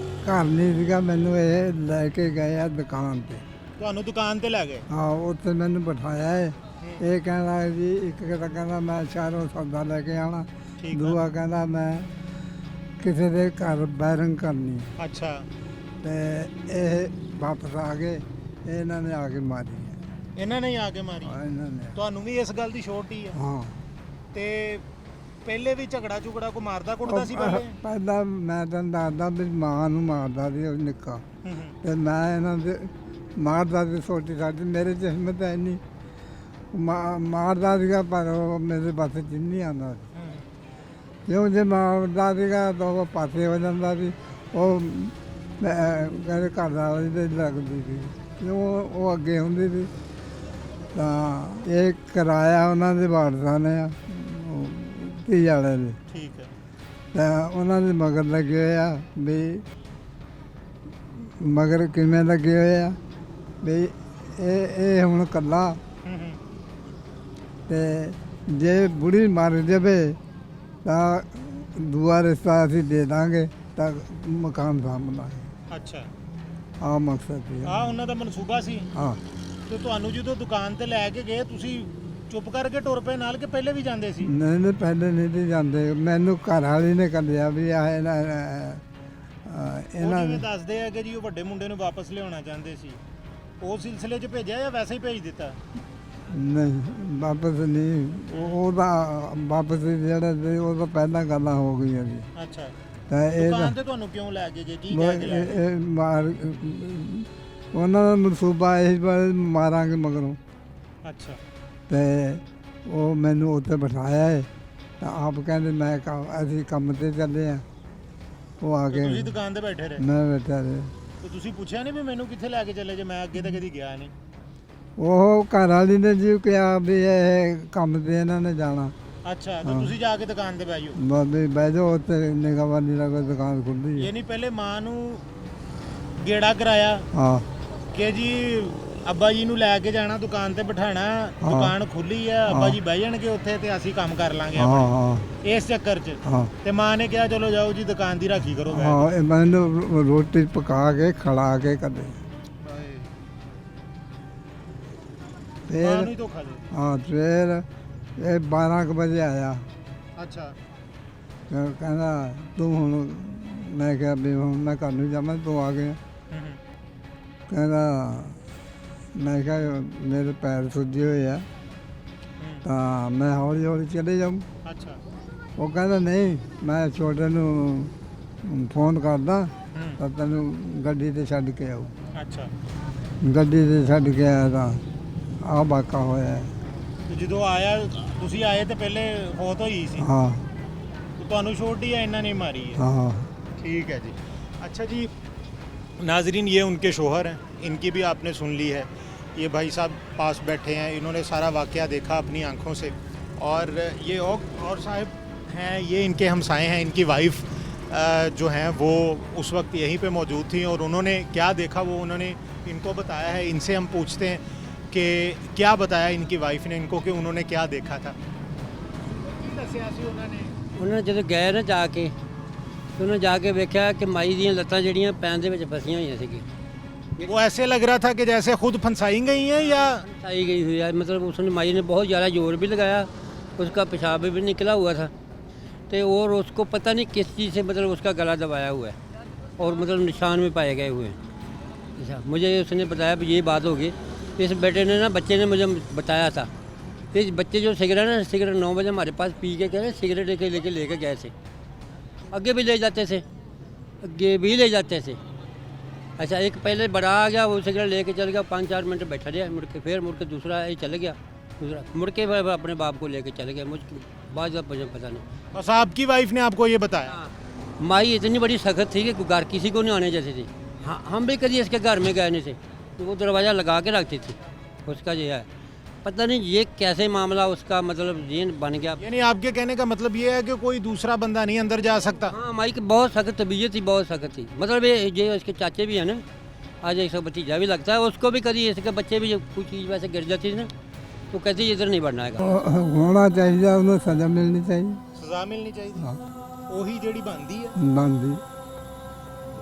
ਘਰ ਨਹੀਂ ਸੀਗਾ, ਮੈਨੂੰ ਇਹ ਲੈ ਕੇ ਗਏ ਆ ਦੁਕਾਨ ਤੇ। ਤੁਹਾਨੂੰ ਦੁਕਾਨ ਤੇ ਲੈ ਗਏ? ਹਾਂ, ਉੱਥੇ ਮੈਨੂੰ ਬਿਠਾਇਆ ਹੈ। ਇਹ ਕਹਿੰਦਾ ਜੀ ਇੱਕ ਕਹਿੰਦਾ ਮੈਂ ਸ਼ਹਿਰੋਂ ਸੌਦਾ ਲੈ ਕੇ ਆਉਣਾ, ਠੀਕ ਆ। ਦੂਆ ਕਹਿੰਦਾ ਮੈਂ ਕਿਸੇ ਦੇ ਘਰ ਬੈਰਿੰਗ ਕਰਨੀ, ਅੱਛਾ, ਤੇ ਇਹ ਵਾਪਸ ਆ ਗਏ। ਇਹਨਾਂ ਨੇ ਆ ਕੇ ਮਾਰੀ ਹੈ। ਇਹਨਾਂ ਨੇ ਹੀ ਆ ਕੇ ਮਾਰੀ? ਹਾਂ, ਇਹਨਾਂ ਨੇ। ਤੁਹਾਨੂੰ ਵੀ ਇਸ ਗੱਲ ਦੀ ਛੋਟੀ ਹੈ? ਹਾਂ, ਤੇ ਪਹਿਲੇ ਵੀ ਝਗੜਾ ਝੁਗੜਾ ਕੋ ਮਾਰਦਾ ਕੁੱਟਦਾ ਸੀ ਪਹਿਲੇ? ਪਹਿਲਾਂ ਮੈਂ ਤਾਂ ਦੱਸਦਾ ਵੀ ਮਾਂ ਨੂੰ ਮਾਰਦਾ ਸੀ ਉਹ ਨਿੱਕਾ, ਤੇ ਮੈਂ ਇਹਨਾਂ ਦੇ ਮਾਰਦਾ ਸੀ ਛੋਟੀ ਸਾਡੀ, ਮੇਰੇ 'ਚ ਹਿੰਮਤ ਹੈ ਨਹੀਂ, ਮਾਰਦਾ ਸੀਗਾ ਪਰ ਉਹ ਮੇਰੇ ਪਾਸੇ ਚ ਨਹੀਂ ਆਉਂਦਾ ਸੀ। ਜਿਉਂ ਜੇ ਮਾਰਦਾ ਸੀਗਾ ਤਾਂ ਉਹ ਪਾਸੇ ਹੋ ਜਾਂਦਾ ਸੀ, ਉਹ ਕਹਿੰਦੇ ਘਰ ਵਾਲੀ ਦੇ ਲੱਗਦੀ ਸੀ, ਉਹ ਅੱਗੇ ਹੁੰਦੀ ਸੀ। ਤਾਂ ਇਹ ਕਿਰਾਇਆ ਉਹਨਾਂ ਦੇ ਵਾਰਸਾਂ ਨੇ ਆ, ਧੀ ਵਾਲੇ ਦੇ, ਠੀਕ ਹੈ। ਤਾਂ ਉਹਨਾਂ ਦੇ ਮਗਰ ਲੱਗੇ ਹੋਏ ਆ ਵੀ, ਮਗਰ ਕਿਵੇਂ ਲੱਗੇ ਹੋਏ ਆ ਵੀ ਇਹ ਹੁਣ ਇਕੱਲਾ, ਤੇ ਜੇ ਬੁੜੀ ਮਰ ਜਾਵੇ ਤਾਂ ਦੂਆ ਰਿਸ਼ਤਾ ਅਸੀਂ ਦੇ ਦਾਂਗੇ ਤਾਂ ਮਕਾਨ ਸਾਂਭਣਾ। ਅੱਛਾ, ਆ ਮਕਸਦ ਸੀ। ਆ ਉਹਨਾਂ ਦਾ ਮਨਸੂਬਾ ਸੀ। ਹਾਂ, ਤੇ ਤੁਹਾਨੂੰ ਜਦੋਂ ਦੁਕਾਨ ਤੇ ਲੈ ਕੇ ਗਏ, ਤੁਸੀਂ ਚੁੱਪ ਕਰਕੇ ਟੁਰ ਪਏ ਨਾਲ, ਕਿ ਪਹਿਲੇ ਵੀ ਜਾਂਦੇ ਸੀ? ਨਹੀਂ ਪਹਿਲੇ ਨਹੀਂ ਸੀ ਜਾਂਦੇ, ਮੈਨੂੰ ਘਰ ਵਾਲੀ ਨੇ ਕੱਢਿਆ ਵੀ ਆ ਇਹਨਾਂ ਉਹ ਜਿਵੇਂ ਦੱਸਦੇ ਆ ਕਿ ਜੀ ਉਹ ਵੱਡੇ ਮੁੰਡੇ ਨੂੰ ਵਾਪਸ ਲਿਆਉਣਾ ਚਾਹੁੰਦੇ ਸੀ, ਉਹ ਸਿਲਸਿਲੇ 'ਚ ਭੇਜਿਆ ਜਾਂ ਵੈਸੇ ਹੀ ਭੇਜ ਦਿੱਤਾ? ਨਹੀਂ, ਵਾਪਸ ਨਹੀਂ, ਉਹਦਾ ਵਾਪਸ ਜਿਹੜਾ ਸੀ ਉਹ ਤਾਂ ਪਹਿਲਾਂ ਗੱਲਾਂ ਹੋ ਗਈਆਂ ਸੀ। ਅੱਛਾ, ਤਾਂ ਇਹ ਦੁਕਾਨ ਤੇ ਤੁਹਾਨੂੰ ਕਿਉਂ ਲੈ ਕੇ ਗਏ, ਕੀ ਕਹਿ ਕੇ ਲੈ ਗਏ? ਇਹ ਮਾਰ ਉਹਨਾਂ ਦਾ ਮਨਸੂਬਾ ਇਸ ਵਾਰ ਮਾਰਾਂਗੇ ਮਗਰੋਂ, ਅੱਛਾ, ਤੇ ਉਹ ਮੈਨੂੰ ਉੱਥੇ ਬਿਠਾਇਆ ਹੈ। ਤਾਂ ਆਪ ਕਹਿੰਦੇ ਮੈਂ ਅਸੀਂ ਕੰਮ ਤੇ ਚੱਲੇ ਆ, ਉਹ ਆ ਤੇ ਕੇ ਤੁਸੀਂ ਦੁਕਾਨ ਤੇ ਬੈਠੇ ਰਹੇ? ਮੈਂ ਬੈਠਾ ਰਿਹਾ। ਤੇ ਤੁਸੀਂ ਪੁੱਛਿਆ ਨਹੀਂ ਵੀ ਮੈਨੂੰ ਕਿੱਥੇ ਲੈ ਕੇ ਚੱਲੇ ਜੇ, ਮੈਂ ਅੱਗੇ ਤਾਂ ਕਦੀ ਗਿਆ ਨਹੀਂ? ਉਹ ਘਰ ਵਾਲੀ ਨੇ ਜੀ ਕਿਹਾ ਵੀ ਇਹ ਕੰਮ ਤੇ ਇਹਨਾਂ ਨੇ ਜਾਣਾ, ਅੱਛਾ, ਤਾਂ ਤੁਸੀਂ ਜਾ ਕੇ ਦੁਕਾਨ ਤੇ ਬਹਿ ਜਾਓ? ਬਾਬੇ ਬਹਿ ਜਾਓ ਉੱਥੇ, ਨਿਗਾਹ ਵਾਲੀ ਦਾ ਕੋਈ ਦੁਕਾਨ ਖੁੱਲ੍ਹੀ ਹੈ। ਯਾਨੀ ਪਹਿਲੇ ਮਾਂ ਨੂੰ ਗੇੜਾ ਕਰਾਇਆ ਹਾਂ, ਕਿ ਜੀ ਅੱਬਾ ਜੀ ਨੂੰ ਲੈ ਕੇ ਜਾਣਾ, ਦੁਕਾਨ ਤੇ ਬਿਠਾਣਾ, ਦੁਕਾਨ ਖੁੱਲੀ ਹੈ, ਅੱਬਾ ਜੀ ਬਹਿ ਜਾਣਗੇ ਉੱਥੇ ਤੇ ਅਸੀਂ ਕੰਮ ਕਰ ਲਾਂਗੇ ਹਾਂ, ਆਪਣਾ। ਹਾਂ, ਇਸ ਚੱਕਰ 'ਚ ਹਾਂ, ਤੇ ਮਾਂ ਨੇ ਕਿਹਾ ਚਲੋ ਜਾਓ ਜੀ ਦੁਕਾਨ ਦੀ ਰਾਖੀ ਕਰੋ। ਹਾਂ, ਇਹ ਮੈਨੂੰ ਰੋਟੀ ਪਕਾ ਕੇ ਖਿਲਾ ਕੇ ਕਦੇ ਮਾਂ ਨੂੰ ਫਿਰ ਹੀ ਧੋਖਾ ਦੇ। ਹਾਂ, ਫਿਰ ਇਹ 12 ਕੁ ਵਜੇ ਆਇਆ, ਅੱਛਾ, ਤੇ ਕਹਿੰਦਾ ਤੂੰ ਹੁਣ, ਮੈਂ ਕਿਹਾ ਵੀ ਹੁਣ ਮੈਂ ਘਰ ਨੂੰ ਜਾਵਾਂ, ਤੂੰ ਆ ਗਿਆ। ਕਹਿੰਦਾ, ਮੈਂ ਕਿਹਾ ਮੇਰੇ ਪੈਰ ਸੁੱਜੇ ਹੋਏ ਆ, ਤਾਂ ਮੈਂ ਹੌਲੀ ਹੌਲੀ ਚਲੇ ਜਾਊਂ। ਅੱਛਾ, ਉਹ ਕਹਿੰਦਾ ਨਹੀਂ, ਮੈਂ ਛੋਟੇ ਨੂੰ ਫੋਨ ਕਰਦਾ ਤਾਂ ਤੈਨੂੰ ਗੱਡੀ ਤੇ ਛੱਡ ਕੇ ਆਊ। ਅੱਛਾ, ਗੱਡੀ ਤੇ ਛੱਡ ਕੇ ਆਇਆ ਤਾਂ ਆ ਵਾਕਾ ਹੋਇਆ। ਤੇ ਜਦੋਂ ਆਇਆ, ਤੁਸੀਂ ਆਏ ਤੇ ਪਹਿਲੇ ਫੌਤ ਹੋਈ ਸੀ? ਹਾਂ, ਤੇ ਤੁਹਾਨੂੰ ਛੋਟੀ ਹੈ, ਇਹਨਾਂ ਨੇ ਮਾਰੀ है? हाँ। ठीक है जी। अच्छा जी, नाजरीन ये उनके शोहर हैं, इनकी भी आपने सुन ली है। ये भाई साहब पास बैठे हैं, इन्होंने सारा वाक़या देखा अपनी आंखों से। और ये और साहब हैं, ये इनके हमसाए हैं, इनकी वाइफ जो हैं वो उस वक्त यहीं पे मौजूद थी, और उन्होंने क्या देखा वो उन्होंने इनको बताया है। इनसे हम पूछते हैं कि क्या बताया इनकी वाइफ ने इनको, कि उन्होंने क्या देखा था। ਉਹਨਾਂ ਜਦੋਂ ਗਏ ਨਾ ਜਾ ਕੇ, ਤੇ ਉਹਨਾਂ ਜਾ ਕੇ ਵੇਖਿਆ ਕਿ ਮਾਈ ਦੀਆਂ ਲੱਤਾਂ ਜਿਹੜੀਆਂ ਪੈਨ ਦੇ ਵਿੱਚ ਫਸੀਆਂ ਹੋਈਆਂ ਸੀਗੀਆਂ। वो ऐसे लग रहा था कि जैसे खुद फंसाई गई हैं या फंसाई गई हुई है, मतलब उसने माई ने बहुत ज़्यादा जोर भी लगाया, उसका पेशाब भी निकला हुआ था, तो और उसको पता नहीं किस चीज़ से मतलब उसका गला दबाया हुआ है, और मतलब निशान में पाए गए हुए हैं। अच्छा, मुझे उसने बताया कि ये बात होगी, इस बेटे ने ना, बच्चे ने मुझे बताया था। इस बच्चे जो सिगरेट ना, सिगरेट 9 बजे हमारे पास पी के गए, सिगरेट लेके गए थे। आगे भी ले जाते थे, अच्छा एक पहले बड़ा आ गया, वो सिगरेट लेके चल गया, 5-4 मिनट बैठा रहा, मुड़ के दूसरा ये चले गया, मुड़ के अपने बाप को लेके चले गया। मुझे बाद मुझे पता नहीं। बस आपकी वाइफ ने आपको ये बताया? हाँ, माई इतनी बड़ी सख्त थी कि घर किसी को नहीं आने जैसे थी। हाँ, हम भी कभी इसके घर में गए नहीं थे, तो वो दरवाज़ा लगा के रखती थी। उसका ये है, पता नहीं ये कैसे मामला उसका मतलब जीन बन गया। यानी आपके कहने का मतलब ये है कि कोई दूसरा बंदा नहीं अंदर जा सकता? हाँ, माई की बहुत सख्त तबीयत थी, बहुत सख्त थी। मतलब ये इसके चाचे भी हैं ना, आज इसका भतीजा भी लगता है, उसको भी कभी इसके बच्चे भी कोई चीज़ वैसे गिर जाती थी ना, तो कहती इधर नहीं बढ़ना है। होना चाहिए, उन्हें सजा मिलनी चाहिए। सजा मिलनी चाहिए, ਉਹੀ ਜਿਹੜੀ ਬਣਦੀ ਹੈ। ਬਣਦੀ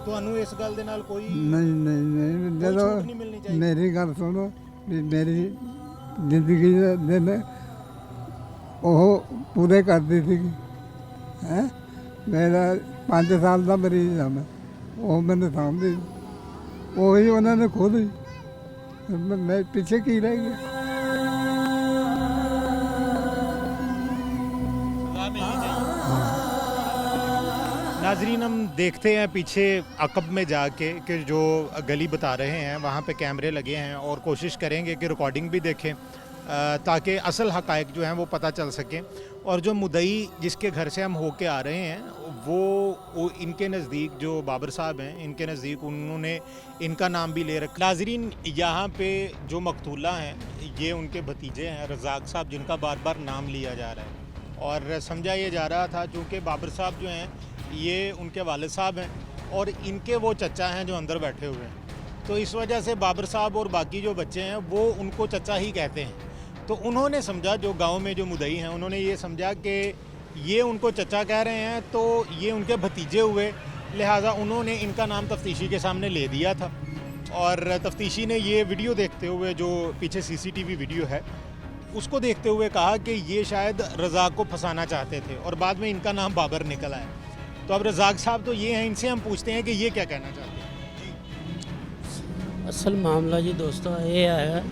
ਤੁਹਾਨੂੰ ਇਸ ਗੱਲ ਦੇ ਨਾਲ ਕੋਈ ਨਹੀਂ ਜਦੋਂ ਛੂਟ ਨਹੀਂ ਮਿਲਣੀ ਚਾਹੀਦੀ? ਮੇਰੀ ਗੱਲ ਸੁਣੋ ਵੀ ਮੇਰੀ ਜ਼ਿੰਦਗੀ ਦੇ ਦਿਨ ਉਹ ਪੂਰੇ ਕਰਦੀ ਸੀਗੀ ਹੈ। ਮੇਰਾ 5 ਸਾਲ ਦਾ ਮਰੀਜ਼ ਆ ਮੈਂ, ਉਹ ਮੈਨੂੰ ਸਾਂਭਦੀ, ਉਹੀ ਉਹਨਾਂ ਨੇ ਖੁਦ ਹੀ, ਮੈਂ ਪਿੱਛੇ ਕੀ ਰਹਿ ਗਿਆ। नाजरीन, हम देखते हैं पीछे अकब में जाके कि जो गली बता रहे हैं वहाँ पे कैमरे लगे हैं, और कोशिश करेंगे कि रिकॉर्डिंग भी देखें ताकि असल हक़ाइक़ जो हैं वो पता चल सकें। और जो मुद्दई जिसके घर से हम होके आ रहे हैं वो इनके नज़दीक जो बाबर साहब हैं, इनके नज़दीक उन्होंने इनका नाम भी ले रखा। नाजरीन, यहाँ पे जो मकतूला हैं ये उनके भतीजे हैं रज़ाक साहब, जिनका बार बार नाम लिया जा रहा है, और समझा ये जा रहा था चूँकि बाबर साहब जो हैं ये उनके वालिद साहब हैं और इनके वो चचा हैं जो अंदर बैठे हुए हैं, तो इस वजह से बाबर साहब और बाकी जो बच्चे हैं वो उनको चचा ही कहते हैं। तो उन्होंने समझा, जो गांव में जो मुद्दई हैं उन्होंने ये समझा कि ये उनको चचा कह रहे हैं तो ये उनके भतीजे हुए, लिहाजा उन्होंने इनका नाम तफ्तीशी के सामने ले दिया था। और तफ्तीशी ने ये वीडियो देखते हुए, जो पीछे CCTV वीडियो है, उसको देखते हुए कहा कि ये शायद रज़ाक को फंसाना चाहते थे, और बाद में इनका नाम बाबर निकल आया। तो अब रज़ाक साहब तो ये हैं, इनसे हम पूछते हैं कि ये क्या कहना चाहते हैं। असल मामला जी दोस्तों ये है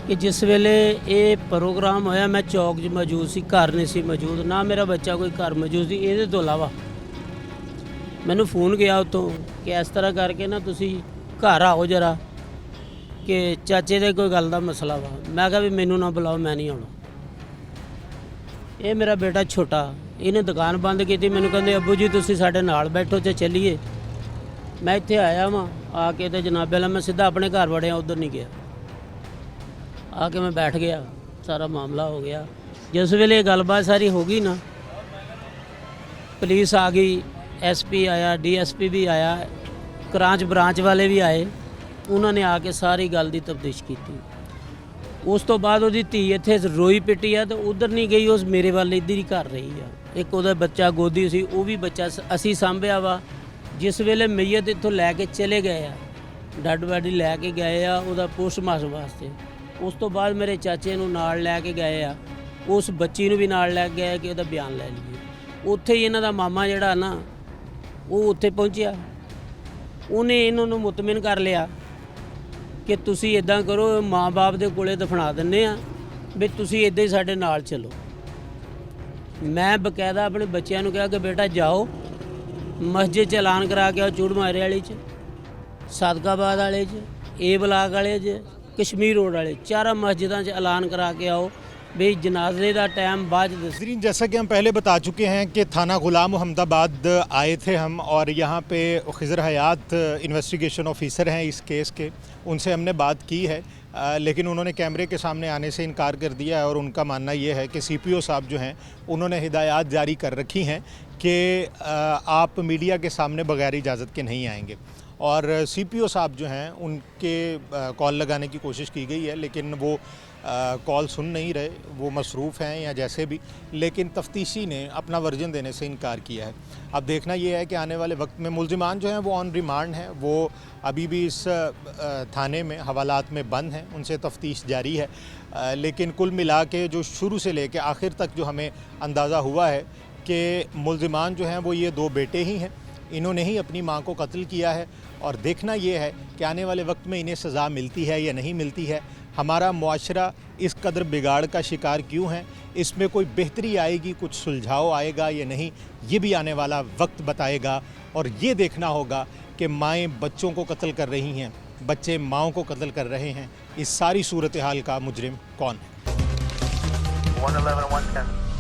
कि जिस वेले ये प्रोग्राम होया मैं चौक 'ਚ मौजूद सी, घर नहीं सी मौजूद, ना मेरा बच्चा कोई घर मौजूद सी। ਇਹਦੇ ਤੋਂ ਇਲਾਵਾ ਮੈਨੂੰ ਫੋਨ ਗਿਆ ਉੱਤੋਂ ਕਿ ਇਸ ਤਰ੍ਹਾਂ ਕਰਕੇ ਨਾ ਤੁਸੀਂ ਘਰ ਆਓ ਜਰਾ, ਕਿ ਚਾਚੇ ਦੇ ਕੋਈ ਗੱਲ ਦਾ ਮਸਲਾ ਵਾ। ਮੈਂ ਕਿਹਾ ਵੀ ਮੈਨੂੰ ਨਾ ਬੁਲਾਓ, ਮੈਂ ਨਹੀਂ ਆਉਣਾ। ਇਹ ਮੇਰਾ ਬੇਟਾ ਛੋਟਾ, ਇਹਨੇ ਦੁਕਾਨ ਬੰਦ ਕੀਤੀ, ਮੈਨੂੰ ਕਹਿੰਦੇ ਅੱਬੂ ਜੀ ਤੁਸੀਂ ਸਾਡੇ ਨਾਲ ਬੈਠੋ ਤੇ ਚੱਲੀਏ। ਮੈਂ ਇੱਥੇ ਆਇਆ ਵਾਂ, ਆ ਕੇ ਤੇ ਜਨਾਬ ਵਾਲਾ ਮੈਂ ਸਿੱਧਾ ਆਪਣੇ ਘਰ ਵੜਿਆ, ਉਧਰ ਨਹੀਂ ਗਿਆ। ਆ ਕੇ ਮੈਂ ਬੈਠ ਗਿਆ, ਸਾਰਾ ਮਾਮਲਾ ਹੋ ਗਿਆ। ਜਿਸ ਵੇਲੇ ਇਹ ਗੱਲਬਾਤ ਸਾਰੀ ਹੋ ਗਈ ਨਾ, ਪੁਲਿਸ ਆ ਗਈ, SP ਆਇਆ, DSP ਵੀ ਆਇਆ, ਕਰਾਂਚ ਬ੍ਰਾਂਚ ਵਾਲੇ ਵੀ ਆਏ। ਉਹਨਾਂ ਨੇ ਆ ਕੇ ਸਾਰੀ ਗੱਲ ਦੀ ਤਫਤੀਸ਼ ਕੀਤੀ। ਉਸ ਤੋਂ ਬਾਅਦ ਉਹਦੀ ਧੀ ਇੱਥੇ ਰੋਈ ਪਿੱਟੀ ਆ ਤੇ ਉਧਰ ਨਹੀਂ ਗਈ, ਉਸ ਮੇਰੇ ਵੱਲ ਇੱਧਰ ਹੀ ਕਰ ਰਹੀ ਆ। ਇੱਕ ਉਹਦਾ ਬੱਚਾ ਗੋਦੀ ਸੀ, ਉਹ ਵੀ ਬੱਚਾ ਅਸੀਂ ਸਾਂਭਿਆ ਵਾ। ਜਿਸ ਵੇਲੇ ਮਈਅਤ ਇੱਥੋਂ ਲੈ ਕੇ ਚਲੇ ਗਏ ਆ, ਡੈਡ ਬਾਡੀ ਲੈ ਕੇ ਗਏ ਆ ਉਹਦਾ ਪੋਸਟਮਾਰਟਮ ਵਾਸਤੇ। ਉਸ ਤੋਂ ਬਾਅਦ ਮੇਰੇ ਚਾਚੇ ਨੂੰ ਨਾਲ ਲੈ ਕੇ ਗਏ ਆ, ਉਸ ਬੱਚੀ ਨੂੰ ਵੀ ਨਾਲ ਲੈ ਕੇ ਗਏ ਕਿ ਉਹਦਾ ਬਿਆਨ ਲੈ ਲਈਏ। ਉੱਥੇ ਹੀ ਇਹਨਾਂ ਦਾ ਮਾਮਾ ਜਿਹੜਾ ਨਾ ਉਹ ਉੱਥੇ ਪਹੁੰਚਿਆ, ਉਹਨੇ ਇਹਨਾਂ ਨੂੰ ਮੁਤਮਿਨ ਕਰ ਲਿਆ ਕਿ ਤੁਸੀਂ ਇਦਾਂ ਕਰੋ, ਮਾਂ-ਬਾਪ ਦੇ ਕੋਲੇ ਦਫਨਾ ਦਿੰਦੇ ਆ ਵੀ ਤੁਸੀਂ ਇੱਦਾਂ ਹੀ ਸਾਡੇ ਨਾਲ ਚਲੋ। ਮੈਂ ਬਕਾਇਦਾ ਆਪਣੇ ਬੱਚਿਆਂ ਨੂੰ ਕਿਹਾ ਕਿ ਬੇਟਾ ਜਾਓ ਮਸਜਿਦ 'ਚ ਐਲਾਨ ਕਰਾ ਕੇ ਆਓ, ਚੂੜਮਾਰੇ ਵਾਲੀ 'ਚ, ਸਾਦਕਾਬਾਦ ਵਾਲੇ 'ਚ, ਏ ਬਲਾਕ ਵਾਲੇ 'ਚ, ਕਸ਼ਮੀਰ रोड वाले, चारों मस्जिदों से ऐलान करा के आओ भाई जनाजे का टाइम बाद। नाज़रीन, जैसा कि हम पहले बता चुके हैं कि थाना गुलाम मोहम्मदाबाद आए थे हम, और यहाँ पे खिज़र हयात इन्वेस्टिगेशन ऑफिसर हैं इस केस के, उनसे हमने बात की है, लेकिन उन्होंने कैमरे के सामने आने से इनकार कर दिया है। और उनका मानना ये है कि CPO साहब जो हैं उन्होंने हिदायत जारी कर रखी हैं कि आप मीडिया के सामने बगैर इजाज़त के नहीं आएंगे। और CPO साहब जो हैं उनके कॉल लगाने की कोशिश की गई है, लेकिन वो कॉल सुन नहीं रहे, वो मसरूफ़ हैं या जैसे भी, लेकिन तफ्तीशी ने अपना वर्जन देने से इनकार किया है। अब देखना ये है कि आने वाले वक्त में मुल्ज़िमान जो हैं वो ऑन रिमांड हैं, वो अभी भी इस थाने में हवालात में बंद हैं, उनसे तफ्तीश जारी है। लेकिन कुल मिला के जो शुरू से लेकर आखिर तक जो हमें अंदाज़ा हुआ है कि मुल्ज़िमान जो हैं वो ये 2 बेटे ही हैं, इन्होंने ही अपनी मां को कत्ल किया है और देखना ये है कि आने वाले वक्त में इन्हें सज़ा मिलती है या नहीं मिलती है। हमारा मुआशरा इस कदर बिगाड़ का शिकार क्यों है, इसमें कोई बेहतरी आएगी, कुछ सुलझाव आएगा या नहीं, ये भी आने वाला वक्त बताएगा। और ये देखना होगा कि माएँ बच्चों को कत्ल कर रही हैं, बच्चे माँओं को कत्ल कर रहे हैं, इस सारी सूरत हाल का मुजरिम कौन है। 111 110